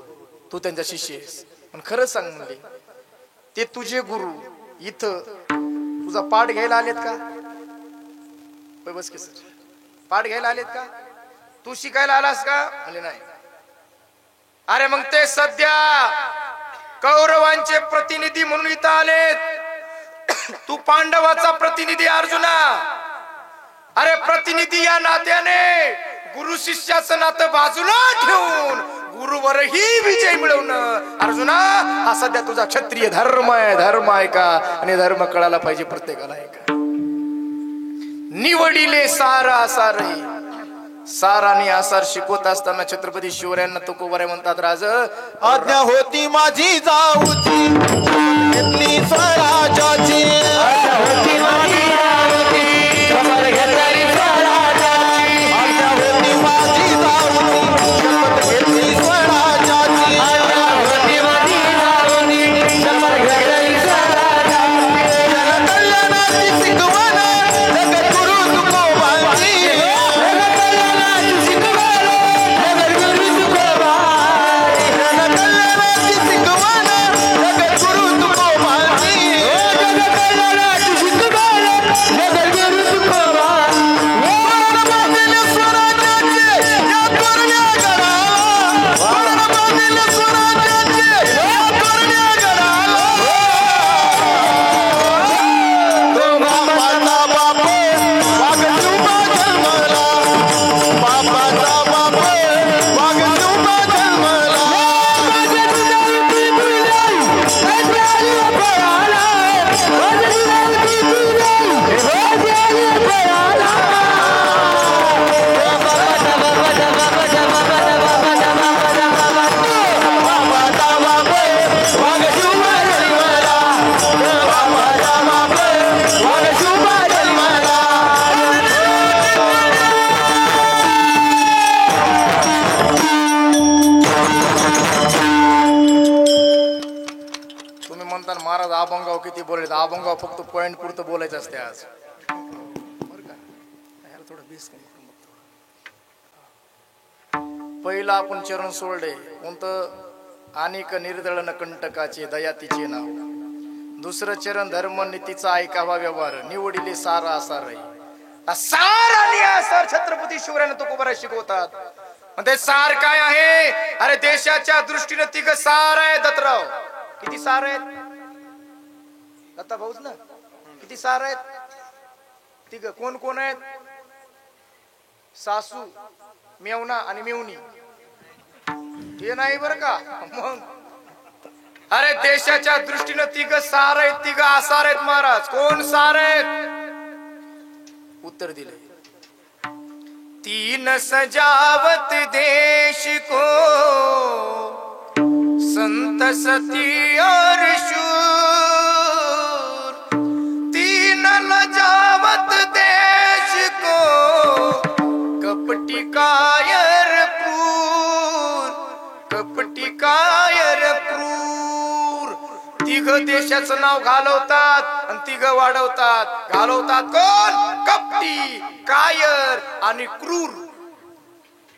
तू त्यांचा शिष्य आहेस, पण खरं सांग म्हणले ते तुझे गुरु इथं तुझा पाठ घ्यायला आलेत का? बस की सर, पाठ घ्यायला आलेत का? तू शिकायला आलास का? म्हणजे नाही. अरे मग ते सध्या कौरवांचे प्रतिनिधी म्हणून इथं आलेत, तू पांडवाचा प्रतिनिधी अर्जुना. अरे प्रतिनिधी या नात्याने गुरु शिष्याचं नातं बाजूला ठेवून गुरुवरही विजय मिळवणं अर्जुना, हा सध्या तुझा क्षत्रिय धर्म आहे. धर्म आहे का? आणि धर्म कळायला पाहिजे प्रत्येकाला आहे का? निवडिले सारा आसारही. सार आणि आसार शिकवत असताना छत्रपती शिवरायांना तुकोबारे म्हणतात, राज आज्ञा होती माझी जाऊची, घेतली स्वराजाची. आज्ञा होती माझी जाऊची, शपथ घेतली स्वराजाची. आज्ञा होती माझी जाऊची, शपथ घेतली स्वराजाची. आज्ञा होती माझी जाऊची, शपथ घेतली स्वराजाची. जनकल्याणाची शिकवण जगद्गुरु तुकोबांची. महाराज आबंगाव किती बोलायचं, आबंगाव फक्त पॉइंट पुरतं बोलायचं असते आज. पहिला आपण चरण सोडले कोणतं? अनेक निर्दळन कंटकाचे दयातीचे नाव. दुसरं चरण धर्म नीतीचा ऐकावा व्यवहार. निवडिले सारा आसार. सार आणि आसार छत्रपती शिवरायांना तुकोबारा शिकवतात. ते सार काय आहे? अरे देशाच्या दृष्टीने तिघ सार आहे. दत्तराव किती सार आहेत? दत्ता भाऊच ना, किती सार आहेत? तिघ. कोण कोण आहेत? सासू, मेवना आणि मेवणी. हे नाही बर का? मग अरे देशाच्या दृष्टीने तिघ सार आहेत, तिघ आसार आहेत. महाराज कोण सार आहेत? उत्तर दिले, तीन सजावत देश को संत सती और शूर. तीन लजावत देश को कपटी कायर क्रूर. कपटी कायर क्रूर. तिघ देशाचं नाव घालवतात आणि तिघ वाढवतात. घालवतात कोण? कपटी, कायर आणि क्रूर.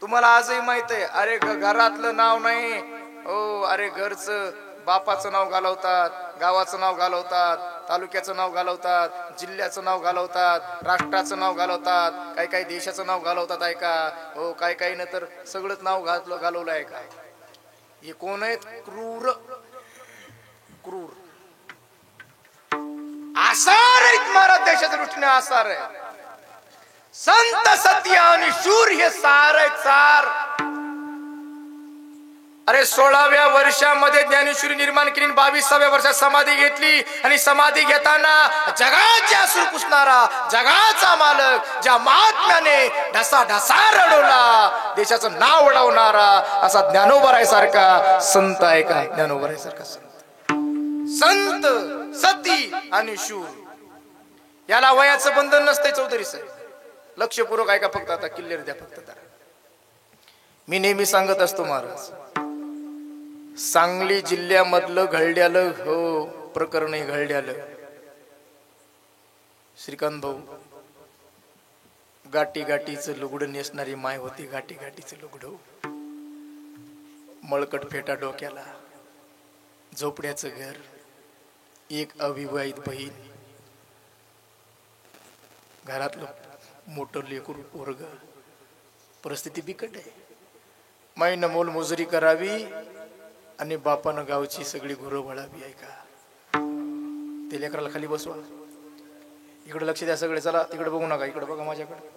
तुम्हाला आजही माहित आहे. अरे घरातलं नाव नाही हो, अरे घरचं बापाचं नाव घालवतात, गावाचं नाव घालवतात, तालुक्याचं नाव घालवतात, जिल्ह्याचं नाव घालवतात, राष्ट्राचं नाव घालवतात, काही काही देशाचं नाव घालवतात. आहे का हो? काही काही न तर सगळंच नाव घालवलं आहे का? हे कोण आहेत? क्रूर. क्रूर आसार आहेत महाराज. देशाच्या दृष्टीने आसार आहे. संत सत्य आणि शूर हे सार आहेत. सार. अरे 16व्या वर्षामध्ये ज्ञानेश्वरी निर्माण केली, 22व्या वर्षात समाधी घेतली आणि समाधी घेताना जगाचे अश्रू पुसणारा, जगाचा मालक, ज्या महात्म्याने ढसा ढसा रडवला, देशाचं नाव उडवणारा असा ज्ञानोबा सारखा संत आहे का? ज्ञानोबा सारखा संत, सती आणि शूर, याला वयाचं बंधन नसते. चौधरी साहेब लक्षपूर्वक ऐका फक्त, आता क्लिअर द्या फक्त जरा. मी नेहमी सांगत असतो महाराज, सांगली जिल्ह्यामधलं घडल्यालं हो प्रकरण घडल्यालं, श्रीकांत भाऊ गाठी गाठीचं लुगडं नेसणारी माय होती, गाठी गाठीचं लुगडं, मळकट फेटा डोक्याला, झोपड्याचं घर, एक अविवाहित बहीण, घरातलं मोठं लेकरू पोरग, परिस्थिती बिकट आहे. माईनं मोलमजुरी करावी आणि बापानं गावची सगळी गुरं वळावी आहे का? ते लेकराला खाली बसवा, इकडे लक्ष द्या सगळे, चला तिकडे बघू नका, इकडे बघा माझ्याकडे.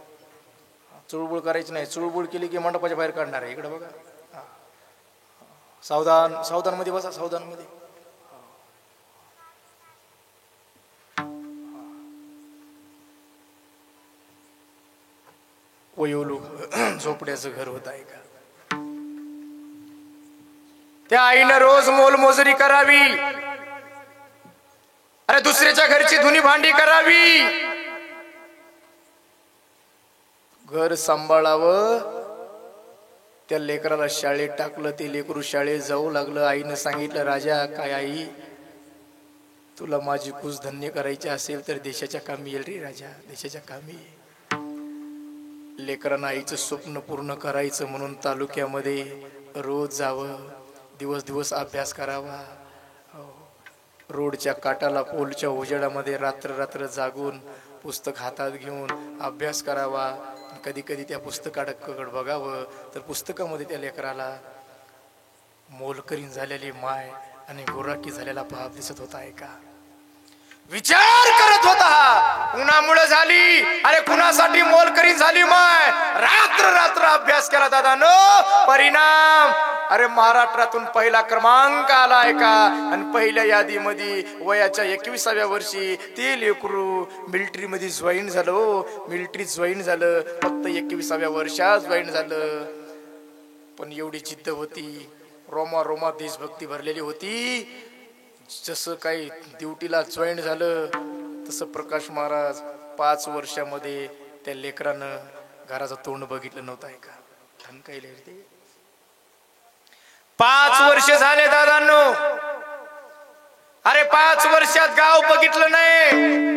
चुळबुळ करायची नाही, चुळबुळ केली की मंडपाच्या बाहेर काढणार आहे. इकडे बघा, सावधान, सावधान मध्ये बसा, सावधान मध्ये. वयोलू झोपड्याचं घर होत आहे का? त्या आईनं रोज मोलमजुरी करावी, अरे दुसऱ्याच्या घरची धुनी भांडी करावी, घर सांभाळावं. त्या लेकराला शाळेत टाकलं, ते लेकरू शाळेत जाऊ लागलं. आईनं सांगितलं, राजा काय आई, तुला माझी कुस धन्य करायची असेल तर देशाच्या कामी येईल रे राजा, देशाच्या कामी. लेकरांना आईचं स्वप्न पूर्ण करायचं म्हणून तालुक्यामध्ये रोज जावं, दिवस दिवस अभ्यास करावा. रोडच्या काटाला पोलच्या उजेडामध्ये रात्र रात्र जागून पुस्तक हातात घेऊन अभ्यास करावा. कधी कधी त्या पुस्तकाकडे बघावं तर पुस्तकामध्ये त्या लेकराला मोलकरीण झालेली माय आणि गुराकी झालेला बाप दिसत होता आहे का? विचार करत होता, कुणामुळे झाली? अरे कुणासाठी मोलकरीण झाली माय? रात्र रात्र अभ्यास केला दादानो, परिणाम अरे महाराष्ट्रातून पहिला क्रमांक आलाय का? आणि पहिल्या यादीमध्ये वयाच्या 21व्या वर्षी ते लेकरू मिलिटरी मध्ये जॉईन झालं. मिलिटरीत जॉईन झालं, फक्त 21व्या वर्षात जॉईन झालं. पण एवढी जिद्द होती, रोमा रोमा देशभक्ती भरलेली होती. जसं काही ड्युटीला जॉईन झालं तसं प्रकाश महाराज 5 वर्षामध्ये त्या लेकरानं घराचं तोंड बघितलं नव्हतं आहे का? धनकायले ते 5 वर्ष झाले दादांनो. अरे 5 वर्षात गाव बघितलं नाही,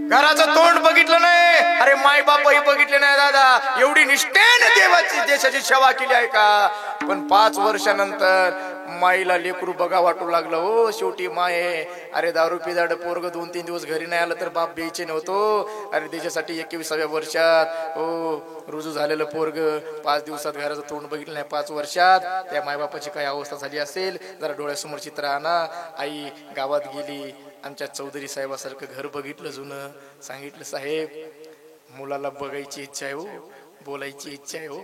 घराचं तोंड बघितलं नाही, अरे माय बापही बघितले नाही दादा. एवढी निष्ठेने देवाची देशाची सेवा केली आहे का? पण 5 वर्षानंतर माईला लेकरू बघा वाटू लागलं. हो शेवटी माय आहे. अरे दारू पिदाड पोरग 2-3 दिवस घरी नाही आलं तर बाप बेचे नव्हतो. अरे देशासाठी 21व्या वर्षात हो रुजू झालेलं पोरग 5 दिवसात घराचं तोंड बघितलं नाही. 5 वर्षात त्या मायबापाची काय अवस्था झाली असेल जरा डोळ्यासमोर चित्र आणा. आई गावात गेली, आमच्या चौधरी साहेबासारखं घर बघितलं जुनं. सांगितलं साहेब मुलाला बघायची इच्छा आहे हो, बोलायची इच्छा आहे हो,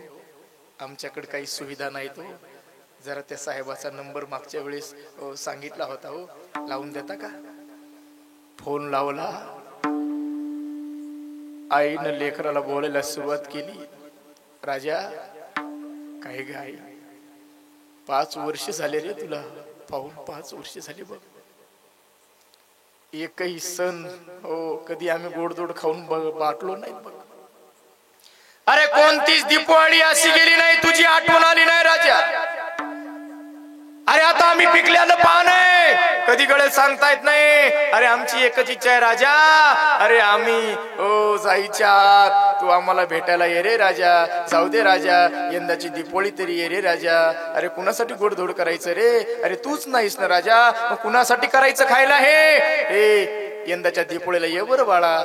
आमच्याकडे काही सुविधा नाही. तो जरा त्या साहेबाचा नंबर मागच्या वेळेस सांगितला होता हो, लावून देता का? फोन लावला. आईनं लेकराला बोलायला सुरुवात केली. राजा काय ग आई, 5 वर्ष झाले रे तुला पाहून, 5 वर्ष झाली बघ. एकही सण हो कधी आम्ही गोडधोड खाऊन बाटलो नाही बघ. अरे कोणतीच दिवाळी अशी गेली नाही तुझी आठवण आली नाही राजा. अरे आता आम्ही पिकल्यानं पान आहे, कधी गळे सांगता येत नाही. अरे आमची एकच इच्छा आहे राजा, अरे आम्ही ओ जायच्या तू आम्हाला भेटायला ये रे राजा. जाऊ दे राजा, यंदाची दिपोळी तरी ये रे राजा. अरे कुणासाठी गोडधोड करायचं रे? अरे तूच नाहीस ना राजा, मग कुणासाठी करायचं खायला हे? यंदाच्या दिपोळीला ये बरं बाळा.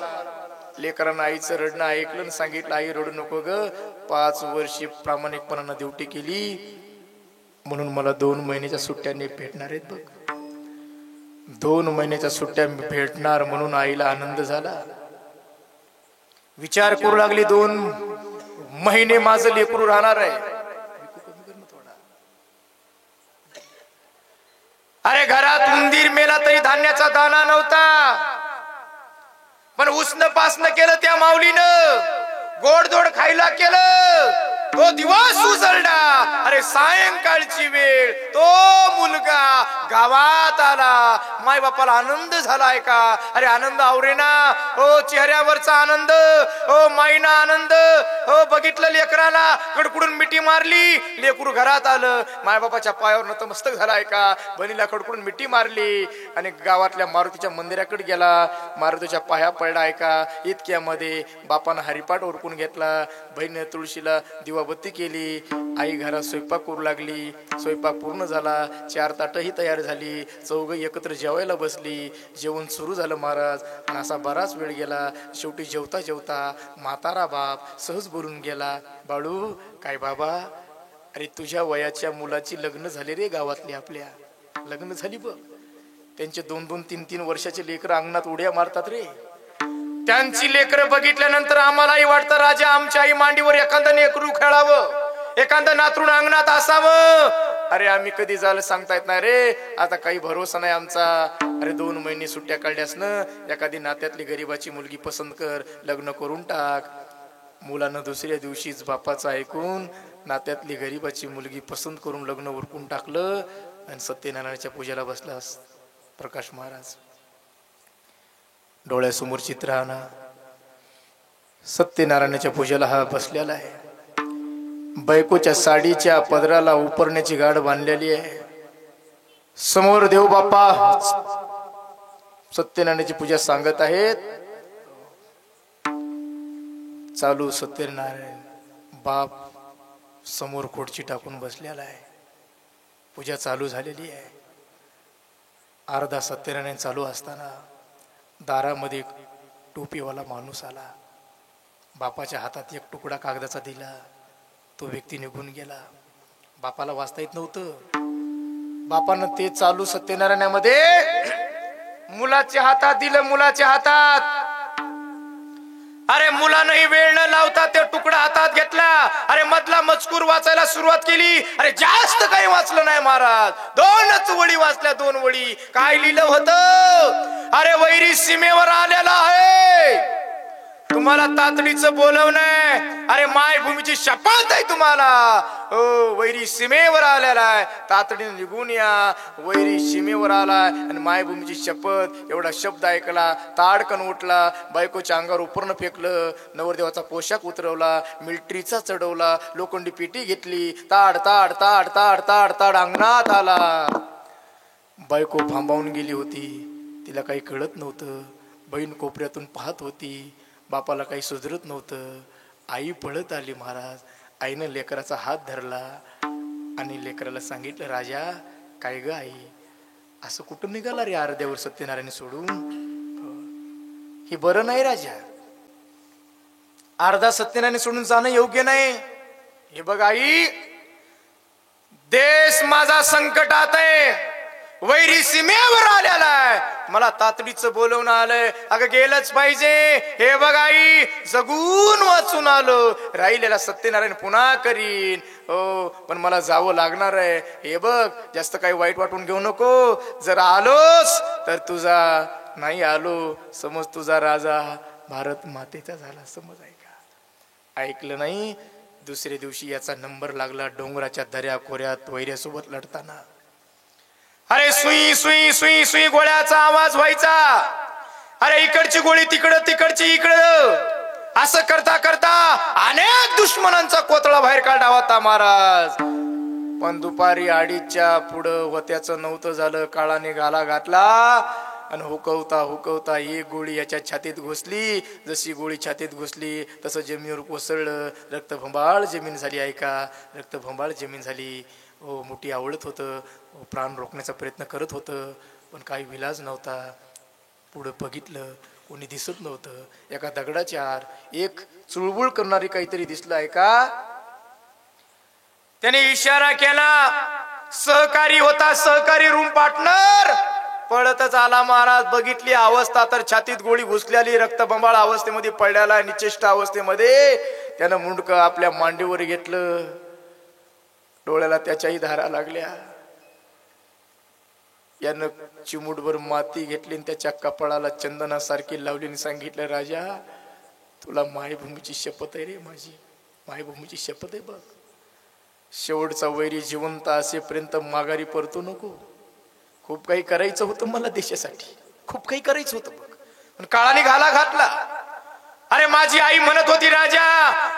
लेकरांना आईचं रडणं ऐकलं आणि सांगितलं आई रडू नको ग, 5 वर्षी प्रामाणिकपणानं ड्युटी केली म्हणून मला 2 महिन्याच्या सुट्ट्यांनी भेटणार आहेत बघ. 2 महिन्याच्या सुट्ट्या भेटणार म्हणून आईला आनंद झाला. विचार करू लागली 2 महिने माझं लेकरू राहणार आहे. अरे घरात उंदीर मेला तरी धान्याचा दाना नव्हता, पण उसनं पासनं केलं त्या माऊलीनं, गोडधोड खायला केलं, तो दिवस उजळला. अरे सायंकाळची वेळ, तो मुलगा गावात आला. माय बापाला आनंद झालाय का? अरे आनंद आवरेना हो, चेहऱ्यावरचा आनंद हो, माईना आनंद हो. बघितलं लेकराला, कडकडून मिठी मारली, लेकरू घरात आलं. माय बापाच्या पायावर नतमस्तक झालाय का? बनीला कडकडून मिठी मारली आणि गावातल्या मारुतीच्या मंदिराकडे गेला, मारुतीच्या पाया पडलाय का? इतक्यामध्ये बापानं हरिपाठ ओरकून घेतला, बहिणीने तुळशीला दिवाबत्ती केली, आई घरात स्वयंपाक करू लागली. स्वयंपाक पूर्ण झाला, 4 ताटही तयार झाली, चौघ एकत्र जेवायला बसली. जेवण सुरू झालं महाराज. आणि असा बराच वेळ गेला. शेवटी जेवता जेवता म्हातारा बाप सहज बोलून गेला, बाळू काय बाबा, अरे तुझ्या वयाच्या मुलाची लग्न झाले रे, गावातली आपल्या लग्न झाली बघ. त्यांचे 2-2, 3-3 वर्षाचे लेकर अंगणात उड्या मारतात रे. त्यांची लेकरं बघितल्यानंतर आम्हालाही वाटतं राजा आमच्या आई मांडीवर एखादं लेकरू खेळावं, एखादं नातरुण अंगणात असावं. अरे आम्ही कधी झालं सांगता येत नाही रे, आता काही भरोसा नाही आमचा. अरे 2 महिने सुट्ट्या काढल्यास ना एखादी नात्यातली गरीबाची मुलगी पसंत कर, लग्न करून टाक. मुलानं दुसऱ्या दिवशीच बापाचं ऐकून नात्यातली गरीबाची मुलगी पसंत करून लग्न उरकून टाकलं आणि सत्यनारायणाच्या पूजेला बसलास. प्रकाश महाराज डोळ्यासमोर चित्र आणा, सत्यनारायणाच्या पूजेला हा बसलेला आहे. बायकोच्या साडीच्या पदराला उपरण्याची गाड बांधलेली आहे. समोर देव बाप्पा सत्यनारायणाची पूजा सांगत आहेत. चालू सत्यनारायण बाप समोर खोडची टाकून बसलेला आहे. पूजा चालू झालेली आहे. अर्धा सत्यनारायण चालू असताना दारामध्ये टोपीवाला माणूस आला. बापाच्या हातात एक तुकडा कागदाचा दिला. तो व्यक्ती निघून गेला. बापाला वाचता येत नव्हतं. बापानं ते चालू सत्यनारायणामध्ये मुलाच्या हातात दिलं, मुलाच्या हातात. अरे मुलानंही वेळ न लावता ते तुकडा हातात घेतला. अरे मधला मजकूर वाचायला सुरुवात केली. अरे जास्त काही वाचलं नाही महाराज, 2च वळी वाचल्या. 2 वळी. काय लिहिलं होतं? अरे वैरी सीमेवर आलेला आहे, तुम्हाला तातडीचं बोलवणं. अरे मायभूमीची शपथ आहे तुम्हाला. हो वैरी सीमेवर आलेला आहे, तातडीने निघून या. वैरी सीमेवर आलाय आणि मायभूमीची शपथ. एवढा शब्द ऐकला, ताडकन उठला, बायकोच्या अंगावर उपरणं फेकलं, नवरदेवाचा पोशाख उतरवला, मिलिटरीचा चढवला, लोखंडी पेटी घेतली, ताड ताड ताड ताड ताड ताड अंगणात आला. बायको भांबावून गेली होती, तिला काही कळत नव्हतं. बहीण कोपऱ्यातून पाहत होती, बापाला काही सुधरत नव्हतं. आई पळत आली महाराज. आईनं लेकराचा हात धरला आणि लेकराला सांगितलं, राजा काय ग आई, असं कुठं निघाला रे अर्ध्यावर सत्यनारायण सोडून? हे बरं नाही राजा, अर्धा सत्यनारायण सोडून जाणं योग्य नाही. हे बघ आई, देश माझा संकटात आहे, वैरी सीमेवर आलेला आहे, मला तातडीचं बोलवणं आलंय. अगं गेलंच पाहिजे. हे बघ आई, जगून वाचून आलो, राहिलेला सत्यनारायण पुन्हा करीन. हो पण मला जावं लागणार आहे. हे बघ जास्त काही वाईट वाटून घेऊ नको. जर आलोस तर तुझा, नाही आलो समज तुझा राजा भारत मातेचा झाला, समज. ऐकलं नाही. दुसऱ्या दिवशी याचा नंबर लागला डोंगराच्या दऱ्या खोऱ्यात वैऱ्यासोबत लढताना. अरे सुई सुई सुई सुई गोळ्याचा आवाज व्हायचा. अरे इकडची गोळी तिकडं, तिकडची इकडं, असं करता करता अनेक दुश्मनांचा कोतळा बाहेर काढला होता महाराज. पण दुपारी 2:30च्या पुढं होत्याचं नव्हतं झालं. काळाने गाला घातला आणि हुकवता हुकवता एक गोळी याच्या छातीत घुसली. जशी गोळी छातीत घुसली तसं जमिनीवर कोसळलं. रक्तभंबाळ जमीन झाली. ऐका, रक्तभंबाळ जमीन झाली. हो मोठी आवडत होतं, प्राण रोखण्याचा प्रयत्न करत होतं, पण काही विलाज नव्हता. पुढं बघितलं, कोणी दिसत नव्हतं. एका दगडाच्या आड एक चुळबुळ करणारी काहीतरी दिसलं. ऐका, त्याने इशारा केला. सहकारी होता, सहकारी रूम पार्टनर. पळतच आला महाराज. बघितली अवस्था तर छातीत गोळी घुसलेली, रक्तबंबाळ अवस्थेमध्ये पडलेला, निचेष्ट अवस्थेमध्ये. त्यानं मुंडकं आपल्या मांडीवर घेतलं. डोळ्याला त्याच्याही धारा लागल्या. यानं चिमूटभर माती घेतली आणि त्याच्या कपाळाला चंदनासारखी लावली आणि सांगितलं, राजा तुला मायभूमीची शपथ आहे रे, माझी मायभूमीची शपथ आहे बघ. शेवटचा वैरी जिवंत असेपर्यंत माघारी परतू नको. खूप काही करायचं होतं मला देशासाठी, खूप काही करायचं होतं बघ, पण काळाने घाला घातला. अरे माझी आई म्हणत होती, राजा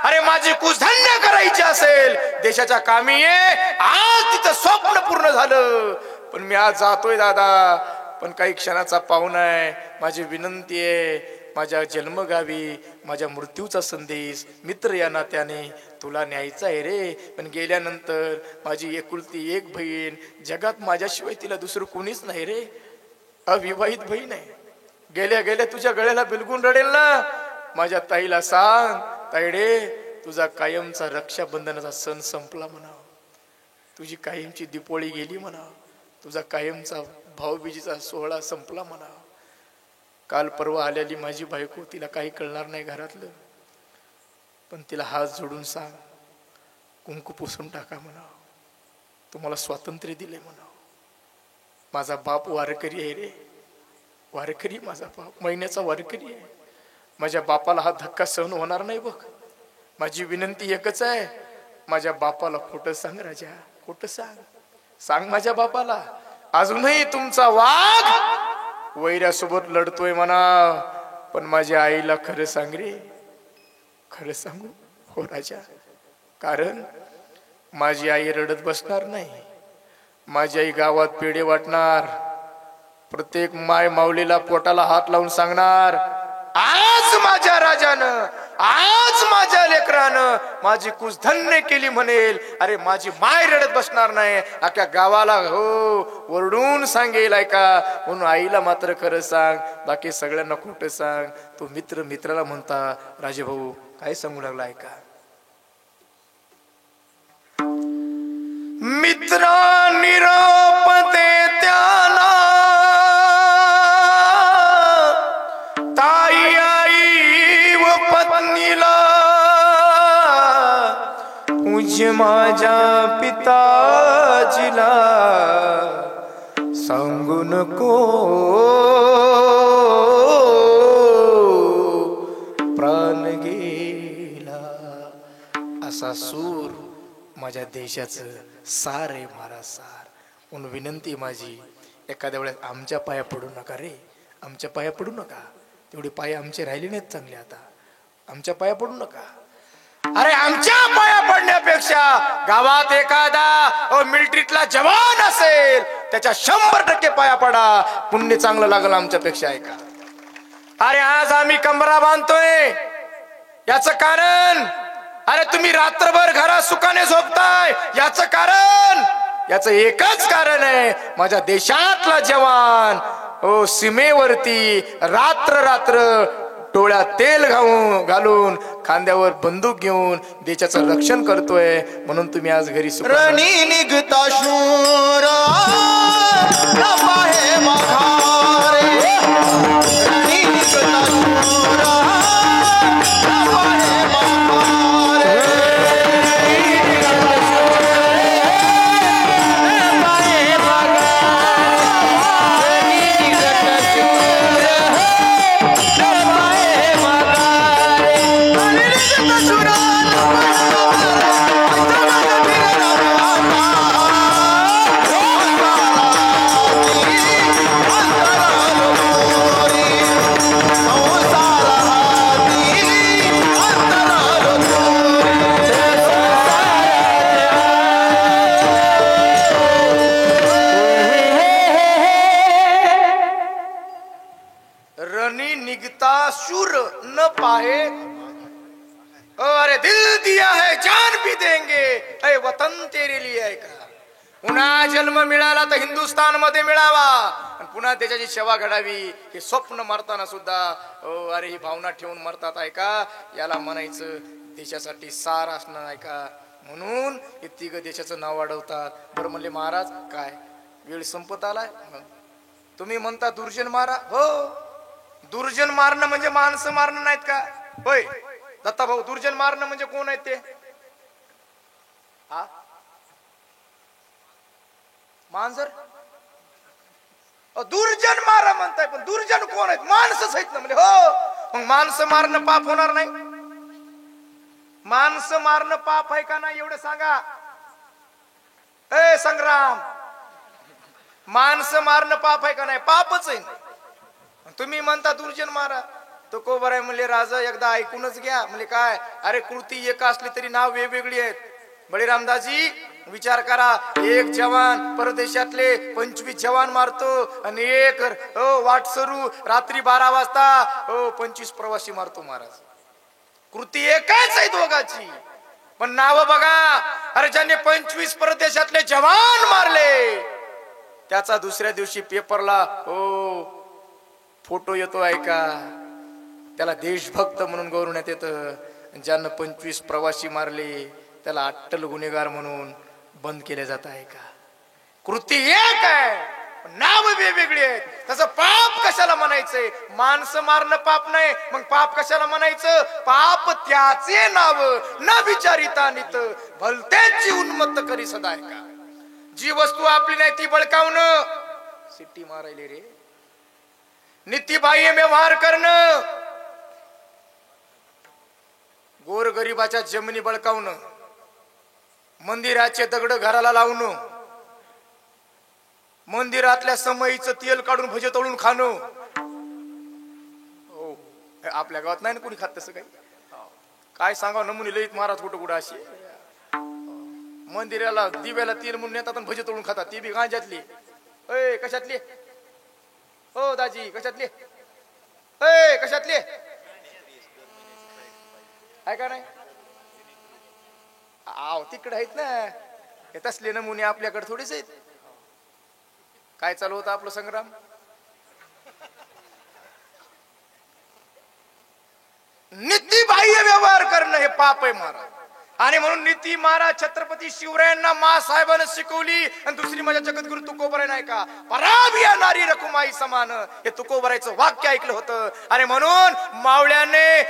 अरे माझी कुसधन्य करायची असेल देशाच्या कामी ये. आज तिचं स्वप्न पूर्ण झालं, पण मी आज जातोय दादा, पण काही क्षणाचा पाहुणा आहे. माझी विनंती आहे, माझ्या जन्मगावी माझ्या मृत्यूचा संदेश मित्र या नात्याने तुला न्यायचा आहे रे. पण गेल्यानंतर माझी एकुलती एक बहीण, जगात माझ्याशिवाय तिला दुसरं कोणीच नाही रे, अविवाहित बहीण आहे. गेल्या गेल्या तुझ्या गळ्याला बिलगून रडेल ना. माझ्या ताईला सांग, ताईडे तुझा कायमचा रक्षाबंधनाचा सण संपला म्हणाव, तुझी कायमची दीपोळी गेली म्हणाव, तुझा कायमचा भाऊबीजीचा सोहळा संपला म्हणाव. काल परवा आलेली माझी बायको, तिला काही कळणार नाही घरातलं, पण तिला हात जोडून सांग, कुंकू पुसून टाका म्हणाव, तुम्हाला स्वातंत्र्य दिले म्हणाव. माझा बाप वारकरी आहे रे, वारकरी माझा बाप, महिन्याचा वारकरी आहे. माझ्या बापाला हा धक्का सहन होणार नाही बघ. माझी विनंती एकच आहे, माझ्या बापाला खोटं सांग राजा, खोटं सांग, सांग माझ्या बापाला अजूनही तुमचा वाघ वैऱ्यासोबत लढतोय म्हणा, पण माझ्या आईला खरं सांग रे, खरं सांगू हो राजा. कारण माझी आई रडत बसणार नाही, माझी आई गावात पेढे वाटणार, प्रत्येक माय माऊलीला पोटाला हात लावून सांगणार, आज माझ्या राजानं, आज माझ्या लेकरानं माझी कुसधन्य केली म्हणेल. अरे माझी माय रडत बसणार नाही, अख्या गावाला हो ओरडून सांगेल ऐका. म्हणून आईला मात्र खरं सांग, बाकी सगळ्यांना खोटं सांग. तो मित्र मित्राला म्हणता, राजे भाऊ काय सांगू लागला ऐका. मित्र निरोप देत्याला ताई आई व पत्नीला, पूज्य माझ्या पिताजीला सांगू नको प्राण गेला. असा सूर माझ्या देशाचं सार आहे महाराज, सार. म्हणून विनंती माझी, एखाद्या वेळेस आमच्या पाया पडू नका रे, आमच्या पाया पडू नका. तेवढे पाय आमचे राहिले नाहीत चांगले, आता आमच्या पाया पडू नका. अरे आमच्या पाया पडण्यापेक्षा गावात एखादा मिलिटरीतला जवान असेल त्याच्या 100% पाया पडा, पुण्य चांगलं लागलं आमच्यापेक्षा ऐका. अरे आज आम्ही कंबरा बांधतोय याचं कारण, अरे तुम्ही रात्रभर घरात सुखाने झोपताय याचं कारण, याचं एकच कारण आहे, माझ्या देशातला जवान हो सीमेवरती रात्र रात्र डोळ्यात तेल घालून खांद्यावर बंदूक घेऊन देशाचं रक्षण करतोय. म्हणून तुम्ही आज घरी रणी निघता शूर आहे माघारे, रणी निघता शूर आहे माघारे. शूर न पाए, अरे दिल दिया है जान भी देंगे, ऐ वतन तेरे लिए है का. पुन्हा जन्म मिळाला तर हिंदुस्थान मध्ये मिळावा, आणि पुन्हा त्याची सेवा घडावी हे स्वप्न मरताना सुद्धा अरे ही भावना ठेवून मरतात ऐका. याला म्हणायचं देशासाठी सार असणं ऐका. म्हणून हे तिघ देशाचं नाव वाढवतात. बरं म्हणले महाराज काय वेळ संपत आलाय, तुम्ही म्हणता दुर्जन मारा. हो, दुर्जन मारणं म्हणजे माणसं मारणं नाहीत का. होय दत्ता भाऊ, दुर्जन मारणं म्हणजे कोण आहेत ते. हा मांजर दुर्जन मारा म्हणताय, पण दुर्जन कोण आहेत? माणसंच आहेत ना. म्हणजे हो, मग माणसं मारणं पाप होणार नाही? माणसं मारणं पाप आहे का नाही एवढं सांगा. ए संग्राम, माणसं मारणं पाप आहे का नाही? पापच आहे. तुम्ही म्हणता दुर्जन मारा. तो कोबर आहे म्हणले राजा, एकदा ऐकूनच घ्या. म्हणजे काय? अरे कृती एक असली तरी नाव वेगवेगळी आहेत. बळीरामदासजी विचार करा, एक जवान परदेशातले 25 जवान मारतो आणि एक वाटसरू रात्री 12 वाजता 25 प्रवासी मारतो महाराज. कृती एकच आहे दोघाची, पण नाव बघा. अरे ज्याने 25 परदेशातले जवान मारले त्याचा दुसऱ्या दिवशी पेपरला फोटो येतो आहे का? त्याला देशभक्त म्हणून गौरवण्यात येतं. ज्यानं 25 प्रवासी मारले त्याला अट्टल गुन्हेगार म्हणून बंद केले जात आहे का? कृती एक आहे, नाव वेगवेगळी आहेत. तसं पाप कशाला म्हणायचंय? माणसं मारणं पाप नाही, मग पाप कशाला म्हणायचं? पाप त्याचे नाव न विचारिता नित भलतेची उन्मत्त करी सदा आहे का? जी वस्तू आपली नाही ती बळकावणं, सिट्टी मारायले रे, नित्यबाह्य व्यवहार करणं, गोरगरिबाच्या जमिनी बळकावणं, मंदिराचे दगड घराला लावणं, मंदिरातल्या समईचं तेल काढून भजे तळून खाणं. हो, आपल्या गावात नाही ना कोणी खात तसं काही. काय सांगावं, नमुने लईत महाराज कुठं कुठं अशी मंदिराला दिव्याला तेल म्हणून येतात आणि भजे तळून खातात. ती बी गांजातली. ए कशातली? हो दाजी कशातली? ए कशातली आहे का नाही? आव तिकडे आहेत ना. हे तसले नमुने आपल्याकडे थोडेच आहेत. काय चालू होतं आपलं संग्राम? नीतिबाह्य व्यवहार करणं हे पाप आहे महाराज. आणि म्हणून नीती महाराज छत्रपती शिवरायांना मा साहेबांना शिकवली. आणि दुसरी माझ्या जगद्गुरु तुकोबराय नाही का, पराभिया नारी रकुमाई समान, हे तुकोबरायचं वाक्य ऐकलं होतं. आणि म्हणून मावळ्याने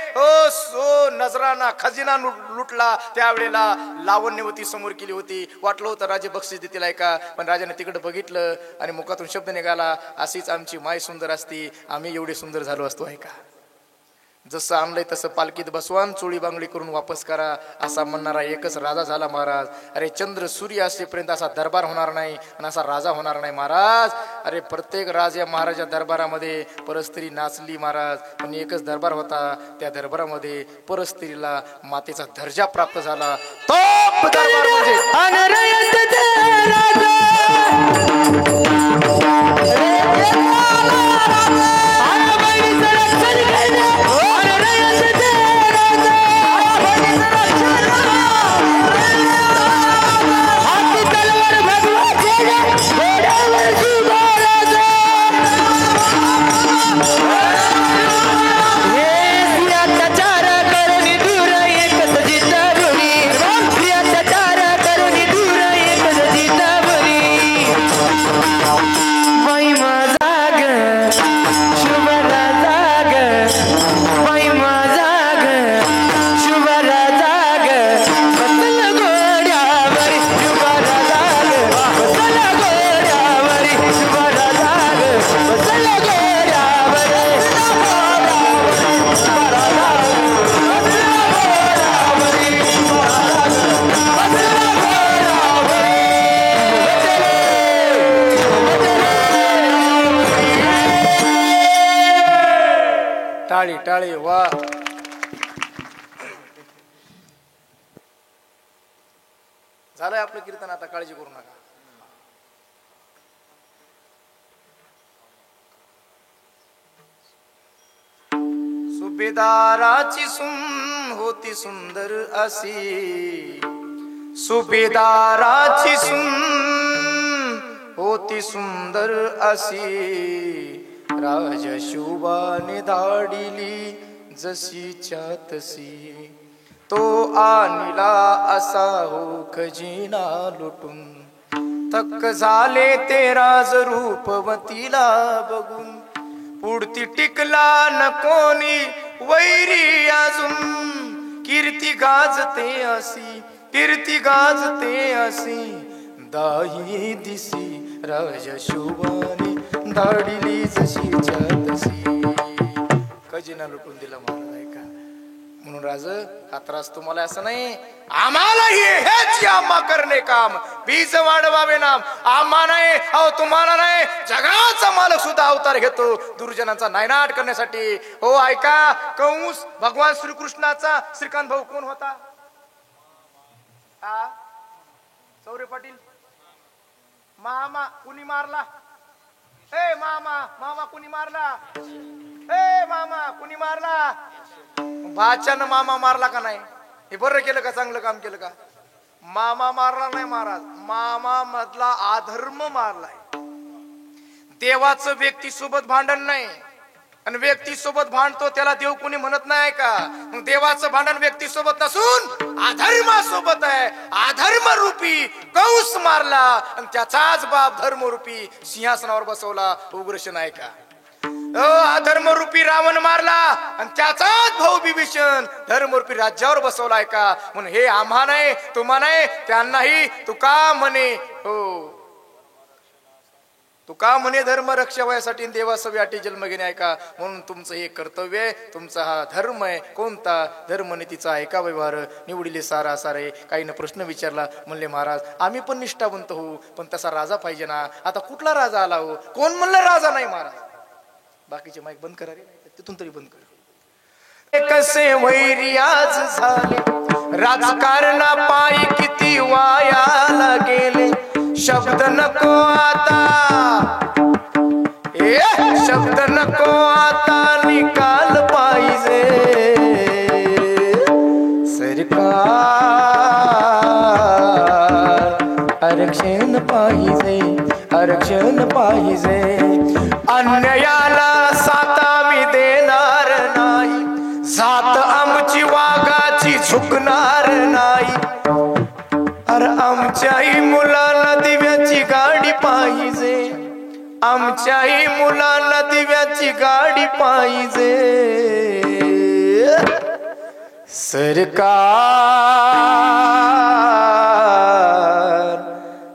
नजराना खजिना लुटला त्यावेळेला लावण्यवती समोर केली होती. वाटलं होतं राजे बक्षीस देतील आहे का, पण राजाने तिकडे बघितलं आणि मुखातून शब्द निघाला, अशीच आमची माय सुंदर असती, आम्ही एवढे सुंदर झालो असतो आहे का? जसं आणलंय तसं पालखीत बसवान चोळी बांगडी करून वापस करा असा म्हणणारा एकच राजा झाला महाराज. अरे चंद्र सूर्य असेपर्यंत असा दरबार होणार नाही आणि असा राजा होणार नाही महाराज. अरे प्रत्येक राजा महाराजा दरबारामध्ये परस्त्री नाचली महाराज, पण एकच दरबार होता, त्या दरबारामध्ये परस्त्रीला मातेचा दर्जा प्राप्त झाला. तो दरबार म्हणजे टाळी टाळी वा. झालंय आपलं कीर्तन, आता काळजी करू नका. सुभेदाराची सून होती सुंदर अशी, सुभेदाराची सून होती सुंदर अशी, राजशोभाने धाडिली जशीच्या तशी, तो आणला असा हो खजिना लुटून, थक्क झाले ते राज रूपवतीला बघून, पुढती टिकला न कोणी वैरी अजून, कीर्ती गाजते अशी, कीर्ती गाजते अशी, दाही दिसी राजशोभाने धाडिली जशीच्या तशी. खजिना लुटून दिला महाराज ऐका. म्हणून राज हा त्रास तुम्हाला असं नाही, आम्हालाही हेच आम्हा करणे काम, बीज वाढवावे नाम. आम्हा नाही अहो तुम्हाला नाही, जगाचा मालक सुद्धा अवतार घेतो दुर्जनांचा नायनाट करण्यासाठी. हो ऐका, कंस भगवान श्रीकृष्णाचा श्रीकांत भाऊ कोण होता? चौरे पाटील. मामा कुणी मारला? हे मामा, मामा कुणी मारला? हे मामा कुणी मारला? बाच्यानं मामा मारला का नाही? हे बरं केलं का, चांगलं काम केलं का? मामा मारला नाही महाराज, मामा मधला अधर्म मारलाय. देवाचं व्यक्ती सोबत भांडण नाही, आणि व्यक्ती सोबत भांडतो त्याला देव कुणी म्हणत नाही का? मग देवाचं भांडण व्यक्ती सोबत नसून अधर्मासोबत आहे. अधर्म रूपी कंस मारला आणि त्याचाच बाप धर्मरूपी सिंहासनावर बसवला उग्रसेन आहे का? अधर्मरूपी रावण मारला आणि त्याचाच भाऊ विभीषण धर्मरूपी राज्यावर बसवलाय का? म्हणून हे आम्हा नाही, तुम्हा नाही, त्यांनाही तुका म्हणे. हो तुका म्हणे धर्म रक्षावयासाठी देवासवी आटी जन्म घेणे ऐका. म्हणून तुमचं हे कर्तव्य आहे, तुमचा हा धर्म आहे. कोणता धर्म नीतीचा ऐका व्यवहार निवडिले सारा सारे. काहीनं प्रश्न विचारला, म्हणले महाराज आम्ही पण निष्ठावंत होऊ, पण तसा राजा पाहिजे ना. आता कुठला राजा आला हो? कोण म्हणलं राजा नाही महाराज? बाकीचे माईक बंद करा रे, तिथून तरी बंद कर. कसे वैरी आज झाले राजकारणा पायी, किती वायाला गेले शब्द नको आता. शब्द नको आता, निकाल पाहिजे सरकार. आरक्षण पाहिजे, आरक्षण पाहिजे. अन्यायाला साथ आम्ही देणार नाही, जात आमची वाघाची झुकणार नाही. अरे आमच्याही मुलाला दिव्याची गाडी पाहिजे, आमच्याही मुलाला दिव्याची गाडी पाहिजे सरकार.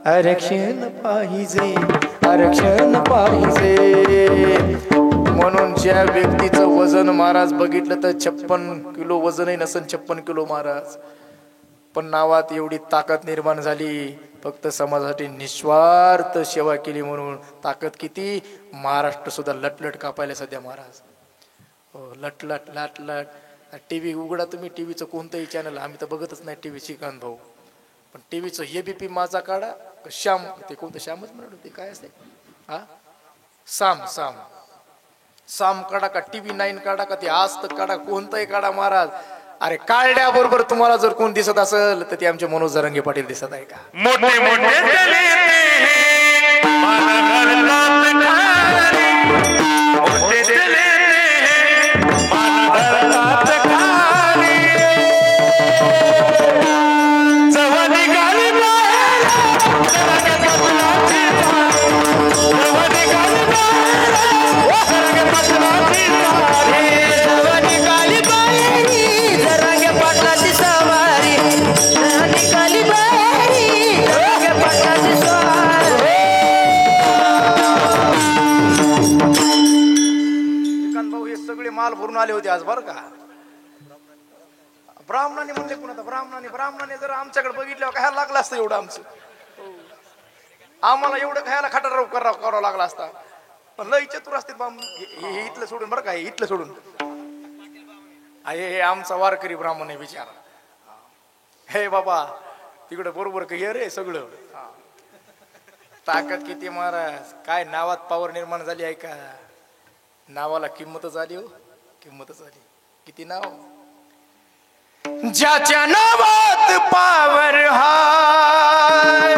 आरक्षण पाहिजे, आरक्षण पाहिजे. म्हणून ज्या व्यक्तीचं वजन महाराज बघितलं तर 56 किलो वजनही नसन, 56 किलो महाराज, पण नावात एवढी ताकद निर्माण झाली. फक्त समाजासाठी निस्वार्थ सेवा केली म्हणून ताकद किती. महाराष्ट्र सुद्धा लटलट कापायला सध्या महाराज. हो लटलट लटलट. टीव्ही उघडा तुम्ही, टीव्हीचं कोणतंही चॅनल, आम्ही तर बघतच नाही टीव्ही श्रीकांत भाऊ, पण टीव्हीचं एबीपी माझा काढा, श्याम ते कोणतं श्यामच म्हणत होते काय असते हा साम साम साम काढा का, टीव्ही 9 काढा का, ते आज तक काढा, कोणतंही काढा महाराज. अरे काढल्याबरोबर तुम्हाला जर कोण दिसत असेल तर ते आमचे मनोज जरांगे पाटील दिसत आहे का? मोठे मोठे माल भरून आले होते आज बर का. ब्राह्मणाने म्हणले पुन्हा, ब्राह्मणाने जर आमच्याकडे बघितल्यावर खायला लागलं असतं एवढं आमचं, आम्हाला एवढं खायला खटाराव करावं लागला असता. पण लय चतुर असते हे इथलं सोडून बरं का, हे इथलं सोडून हे आमचा वारकरी ब्राह्मण आहे बिचारा. हे बाबा तिकडे बरोबर काही रे सगळं. ताकद किती महाराज, काय नावात पावर निर्माण झाली आहे का? नावाला किंमतच आली हो, किंमतच आली. किती नाव, ज्याच्या नावात पावर हाय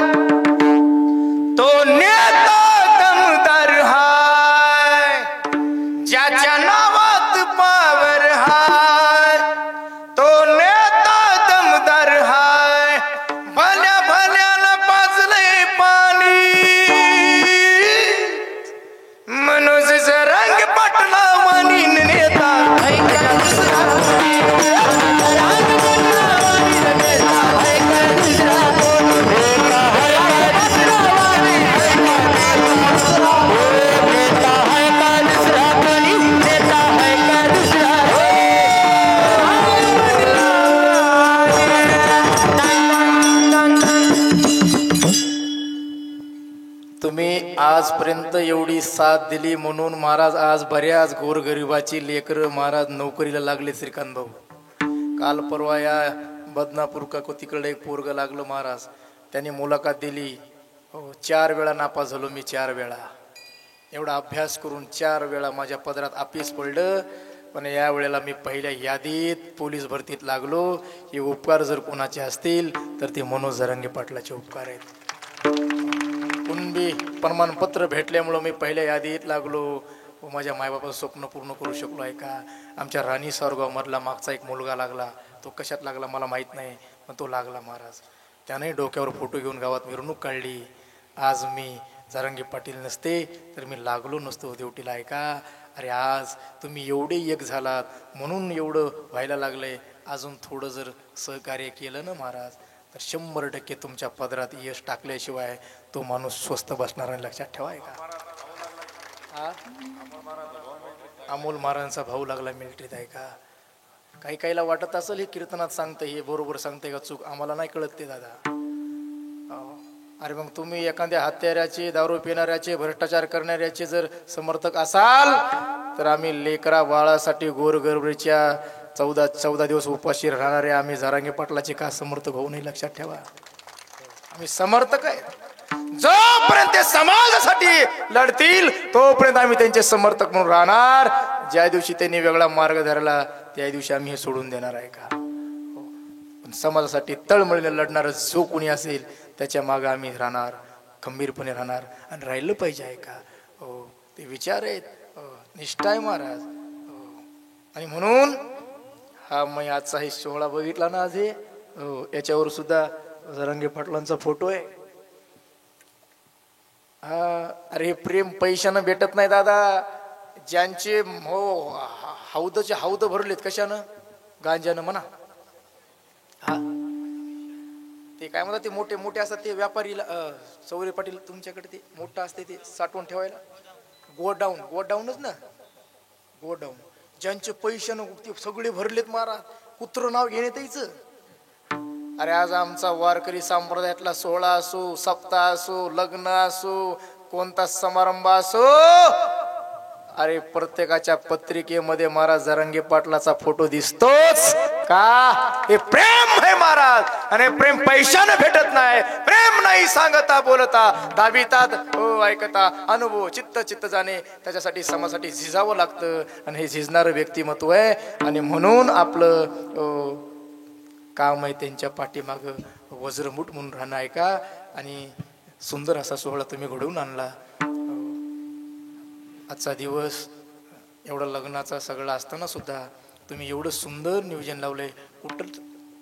तो नेता दमदार हाय. ज्याच्या नावात पावर हाय तो नेता दमदार हाय. भल्या भल्याला पाजले पाणी मनोज रंग पटला वाणी नेता. आजपर्यंत एवढी साथ दिली म्हणून महाराज आज बऱ्याच गोरगरिबाची लेकरं महाराज नोकरीला लागले श्रीकांत भाऊ. काल परवा या बदनापूर का तिकडे एक पोरग लागलं महाराज, त्यांनी मुलाखत दिली. 4 वेळा नापास झालो मी, 4 वेळा. एवढा अभ्यास करून 4 वेळा माझ्या पदरात अपयश पडलं. पण या वेळेला मी पहिल्या यादीत पोलीस भरतीत लागलो. हे उपकार जर कोणाचे असतील तर ते मनोज जरांगे पाटलाचे उपकार आहेत. कुणबी प्रमाणपत्र भेटल्यामुळं मी पहिल्या यादीत लागलो. माझ्या मायबापाचं स्वप्न पूर्ण करू शकलो आहे का. आमच्या राणी सावरगावमधला मागचा एक मुलगा लागला, तो कशात लागला मला माहीत नाही, पण तो लागला महाराज. त्याने डोक्यावर फोटो घेऊन गावात मिरवणूक काढली. आज मी जरांगे पाटील नसते तर मी लागलो नसतो ड्युटीला आहे का. अरे आज तुम्ही एवढे एक झालात म्हणून एवढं व्हायला लागलंय. अजून थोडं जर सहकार्य केलं ना महाराज तर 100% तुमच्या पदरात यश टाकल्याशिवाय तो माणूस स्वस्त बसणार नाही. लक्षात ठेवा आहे का. अमोल महाराजांचा भाऊ लागला मिलिटरीत आहे का. काही काहीला वाटत असेल हे कीर्तनात सांगतं हे बरोबर सांगते का चूक, आम्हाला नाही कळत ते दादा. अरे मग तुम्ही एखाद्या हत्याऱ्याचे, दारू पिणाऱ्याचे, भ्रष्टाचार करणाऱ्याचे जर समर्थक असाल तर आम्ही लेकरा बाळासाठी गोरगरिबाच्या 14 दिवस उपाशी राहणारे आम्ही जरांगे पाटलाचे का समर्थक होऊ नये. लक्षात ठेवा आम्ही समर्थक आहे. जोपर्यंत ते समाजासाठी लढतील तोपर्यंत आम्ही त्यांचे समर्थक म्हणून राहणार. ज्या दिवशी त्यांनी वेगळा मार्ग धरला त्या दिवशी आम्ही हे सोडून देणार आहे का. पण समाजासाठी तळमळीने लढणार जो कोणी असेल त्याच्या मागे आम्ही राहणार, खंबीरपणे राहणार आणि राहिलं पाहिजे आहे का. हो ते विचार आहेत, निष्ठा आहे महाराज. आणि म्हणून हा मी आजचा हे सोहळा बघितला ना आज हे याच्यावर सुद्धा जरांगे पाटलांचा फोटो आहे. अरे हे प्रेम पैशानं भेटत नाही दादा. ज्यांचे हौदचे हौद भरलेत कशानं, गांजानं म्हणा. हा ते काय म्हणतात ते मोठे मोठे असतात ते व्यापारीला चौरे पाटील तुमच्याकडे ते मोठं असते ते साठवून ठेवायला गोडाऊनच ना गोडाऊन. ज्यांचे पैशानं ते सगळे भरलेत महाराज, कुत्र नाव घेणे त्याचं. अरे आज आमचा वारकरी संप्रदायातला सोहळा असो, सप्ताह असो, लग्न असो, कोणता समारंभ असो, अरे प्रत्येकाच्या पत्रिकेमध्ये महाराज जरांगे पाटलाचा फोटो दिसतोच का. हे प्रेम आहे महाराज. आणि प्रेम पैशाने भेटत नाही. प्रेम नाही सांगता बोलता दाबितात हो ऐकता अनुभव चित्त जाणे. त्याच्यासाठी समाजासाठी झिजावं लागतं आणि हे झिजणारं व्यक्तिमत्व आहे. आणि म्हणून आपलं काम आहे त्यांच्या पाठीमागं वज्रमुठ म्हणून राहणं आहे का. आणि सुंदर असा सोहळा तुम्ही घडवून आणला. आजचा दिवस एवढा लग्नाचा सगळा असताना सुद्धा तुम्ही एवढं सुंदर नियोजन लावलंय.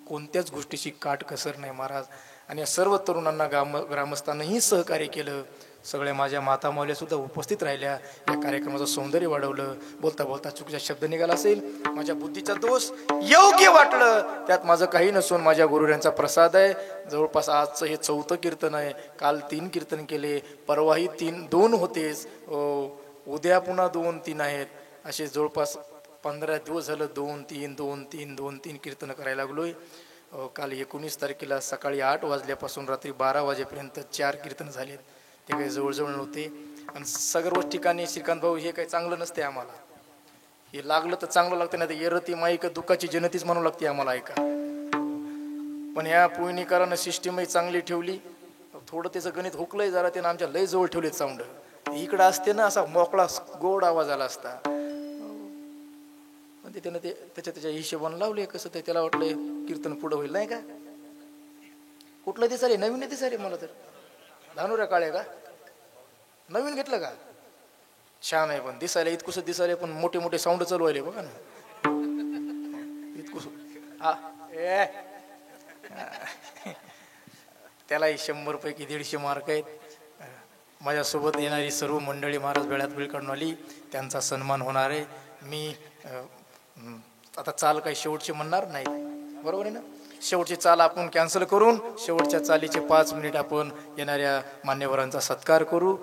कोणत्याच गोष्टीची काटकसर नाही महाराज. आणि या सर्व तरुणांना ग्रामस्थांनाही सहकार्य केलं. सगळ्या माझ्या माता मावल्या सुद्धा उपस्थित राहिल्या. या कार्यक्रमाचं सौंदर्य वाढवलं. बोलता बोलता चुकीचा शब्द निघाला असेल, माझ्या बुद्धीचा दोष, योग्य वाटलं त्यात माझं काही नसून माझ्या गुरुऱ्यांचा प्रसाद आहे. जवळपास आजचं हे 4थं कीर्तन आहे. काल 3 कीर्तन केले, परवाही 2 होतेच, उद्या पुन्हा 2-3 आहेत. असे जवळपास 15 दिवस झालं 2-3 कीर्तन करायला लागलोय. काल 19 तारखेला सकाळी 8 वाजल्यापासून रात्री 12 वाजेपर्यंत 4 कीर्तन झालेत. ते काही जवळजवळ नव्हते. आणि सर्व ठिकाणी श्रीकांत भाऊ हे काही चांगलं नसते आम्हाला. हे लागलं तर चांगलं लागतं, नाही तर येरती माईक दुःखाची जनतीच म्हणू लागते आम्हाला ऐका. पण ह्या पुणेकरांना सिस्टीमही चांगली ठेवली. थोडं त्याचं गणित हुकलंय जरा, त्यानं आमच्या लय जवळ ठेवलेत साऊंड. इकडं असते ना असा मोकळा गोड आवाज आला असता. त्यानं ते त्याच्या हिशोबानं लावले कसं ते त्याला वाटलं कीर्तन पुढं होईल नाही का. कुठलं दिसाले नवीन दिसाले मला तर धानुऱ्या काळ्या का नवीन घेतलं का. छान आहे पण दिसायला इतकुसं दिसायला, पण मोठे मोठे साऊंड चालू आहे बघा ना इतकुस. त्यालाही 100 पैकी 150 मार्क आहेत. माझ्यासोबत येणारी सर्व मंडळी महाराज वेळात वेळ काढून आली, त्यांचा सन्मान होणार आहे. मी आता चाल काही शेवटची म्हणणार नाही, बरोबर आहे ना. शेवटची चाल आपण कॅन्सल करून शेवटच्या चालीचे 5 मिनिट आपण येणाऱ्या मान्यवरांचा सत्कार करू.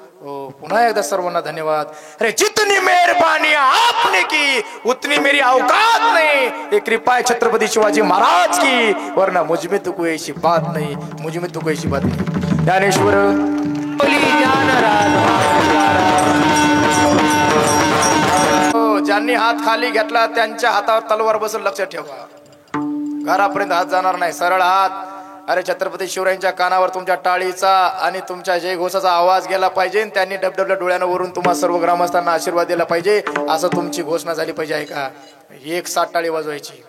पुन्हा एकदा सर्वांना धन्यवाद. अरे जितनी मेहरबानी आपने की उतनी मेरी औकात नहीं, ये कृपा है छत्रपति शिवाजी महाराज की, वरना मुझ में तो कोई ऐसी बात नहीं, मुझ में तो कोई ऐसी बात नहीं. ज्ञानेश्वर हो, ज्यांनी हात खाली घेतला त्यांच्या हातावर तलवार बसून लक्षात ठेवा. घरापर्यंत हात जाणार नाही, सरळ हात. अरे छत्रपती शिवरायांच्या कानावर तुमच्या टाळीचा आणि तुमच्या जयघोषाचा आवाज गेला पाहिजे. त्यांनी डबडबल्या डोळ्यानं वरून तुम्हा सर्व ग्रामस्थांना आशीर्वाद दिला पाहिजे, असं तुमची घोषणा झाली पाहिजे. आहे का? एक सात टाळी वाजवायची.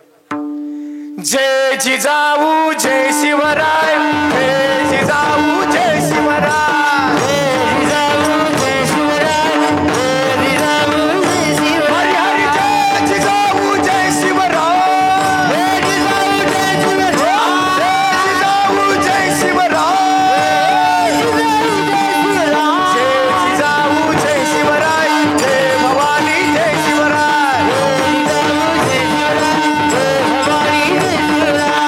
जय जिजाऊ जय शिवराय, जय जिजाऊ जय शिवराय, जय जिजाऊ जय शिवराय, जय जिजाऊ जय शिवराय, हरी हरी जय जिजाऊ जय शिवराय, जय जिजाऊ जय शिवराय, जय जिजाऊ जय शिवराय, जय जिजाऊ जय शिवराय, जय भवानी जय शिवराय,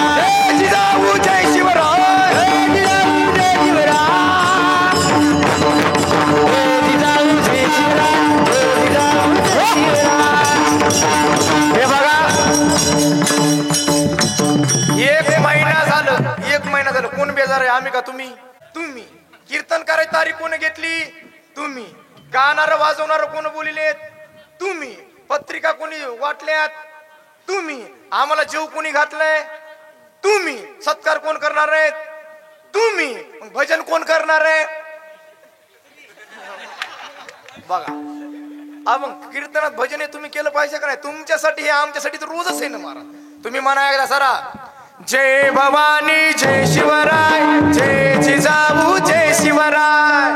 जय जिजाऊ जय शिवराय, हे बघा, एक महिना झालं कोण बेजार आहे? आम्ही का तुम्ही? तुम्ही. कीर्तन करायची तारीख कोण घेतली? तुम्ही. गाणार वाजवणार कोण बोलिलेत? तुम्ही. पत्रिका कोणी वाटल्यात? तुम्ही. आम्हाला जीव कोणी घातलंय? तुम्ही. सत्कार कोण करणार आहेत? तुम्ही. भजन कोण करणार आहे? बघा, मग कीर्तनात भजन हे तुम्ही केलं पाहिजे का नाही? तुमच्यासाठी हे आमच्यासाठी तर रोजच आहे ना महाराज. तुम्ही म्हणा एकदा सरा, जय भवानी जय शिवराय, जय जिजाऊ जय शिवराय.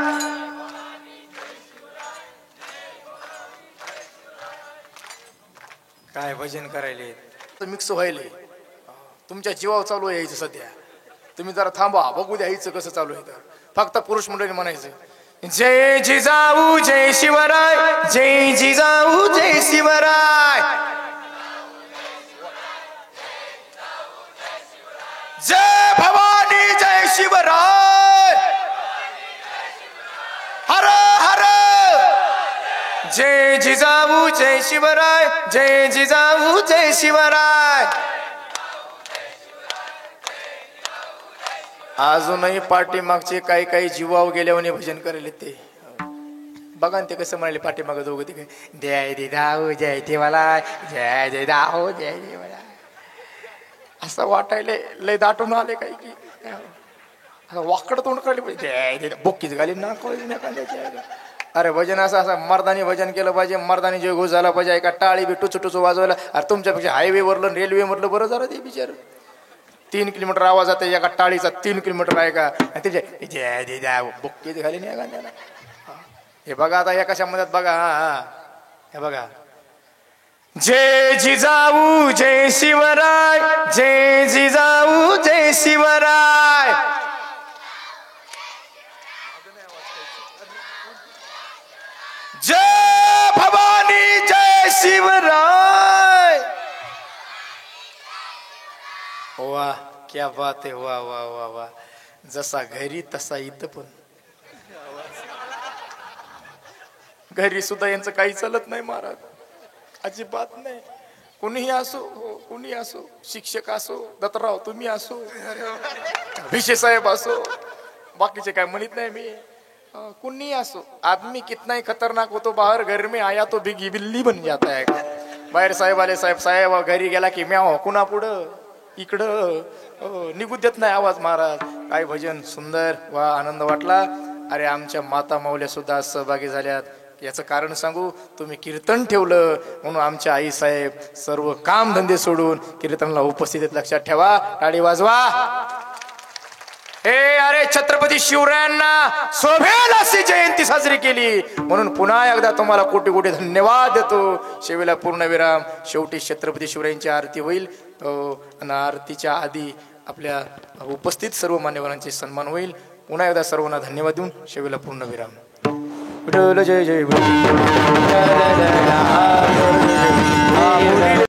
काय भजन करायले, मिक्स व्हायले. तुमच्या जीवावर चालू आहे यायचं सध्या. तुम्ही जरा थांबा, बघू द्या यायचं कसं चालू आहे. तर फक्त पुरुष मंडळी म्हणायचं, जय जिजाऊ जय शिवराय, जय जिजाऊ जय शिवराय, जय भवानी जय शिवराय, हर हर, जय जिजाऊ जय शिवराय, जय जिजाऊ जय शिवराय. अजूनही पाठीमागचे काही काही जीवाव गेल्यावर भजन करायले ते बघा. ते कसं म्हणाले पाठीमाग दोघं ते, जय जिजाऊ जय शिवराय, जय जिजाऊ जय शिवराय. असं वाटायले लय दाटून आले काही की वाकड तोंड काढले, जय बोक्कीच घाली ना कांद्याची. अरे भजन असं असं मर्दानी भजन केलं पाहिजे, मर्दानी जे घोष झाला पाहिजे. एका टाळी बी टुचू टुचू वाजवायला. अरे तुमच्यापेक्षा हायवेवरलं रेल्वे मधलं बरं झालं ते बिचार. 3 किलोमीटर आवाज जाते एका टाळीचा, 3 किलोमीटर आहे का? ते जय जय बुक्की घाली नाही गाण्याला. हे बघा आता एका शब्दात बघा. हे बघा, जय जिजाऊ जय शिवराय, जय जिजाऊ जय शिवराय, जय भवानी जय शिवराय. वाह क्या बात है, वाह वाह वाह वाह. जसा घरी तसा इथं पण. घरी सुद्धा यांचं काही चालत नाही महाराज, अजिबात नाही. कुणीही असो, कुणी असो, शिक्षक असो, दत्तराव तुम्ही असो, भिशे साहेब असो, बाकीचे काय म्हणत नाही मी. कुणी असो, आदमी कितना ही खतरनाक हो तो बाहर, घर में आया तो बिगी बिल्ली बन जाता है. बाहेर साहेब आले, साहेब घरी गेला की म्याव, कुणा पुढं इकडं निघू देत नाही आवाज महाराज. काय भजन सुंदर, वा आनंद वाटला. अरे आमच्या माता माऊल्या सुद्धा सहभागी झाल्यात. याचं कारण सांगू, तुम्ही कीर्तन ठेवलं म्हणून आमच्या आई साहेब सर्व काम धंदे सोडून कीर्तनाला उपस्थित आहेत. लक्षात ठेवा, टाळी वाजवा. हे अरे छत्रपती शिवरायांना शोभेल अशी जयंती साजरी केली म्हणून पुन्हा एकदा तुम्हाला कोटी कोटी धन्यवाद देतो. शेवेला पूर्णविराम. शेवटी छत्रपती शिवरायांची आरती होईल आणि आरतीच्या आधी आपल्या उपस्थित सर्व मान्यवरांचे सन्मान होईल. पुन्हा एकदा सर्वांना धन्यवाद देऊन शेवेला पूर्णविराम. जय जय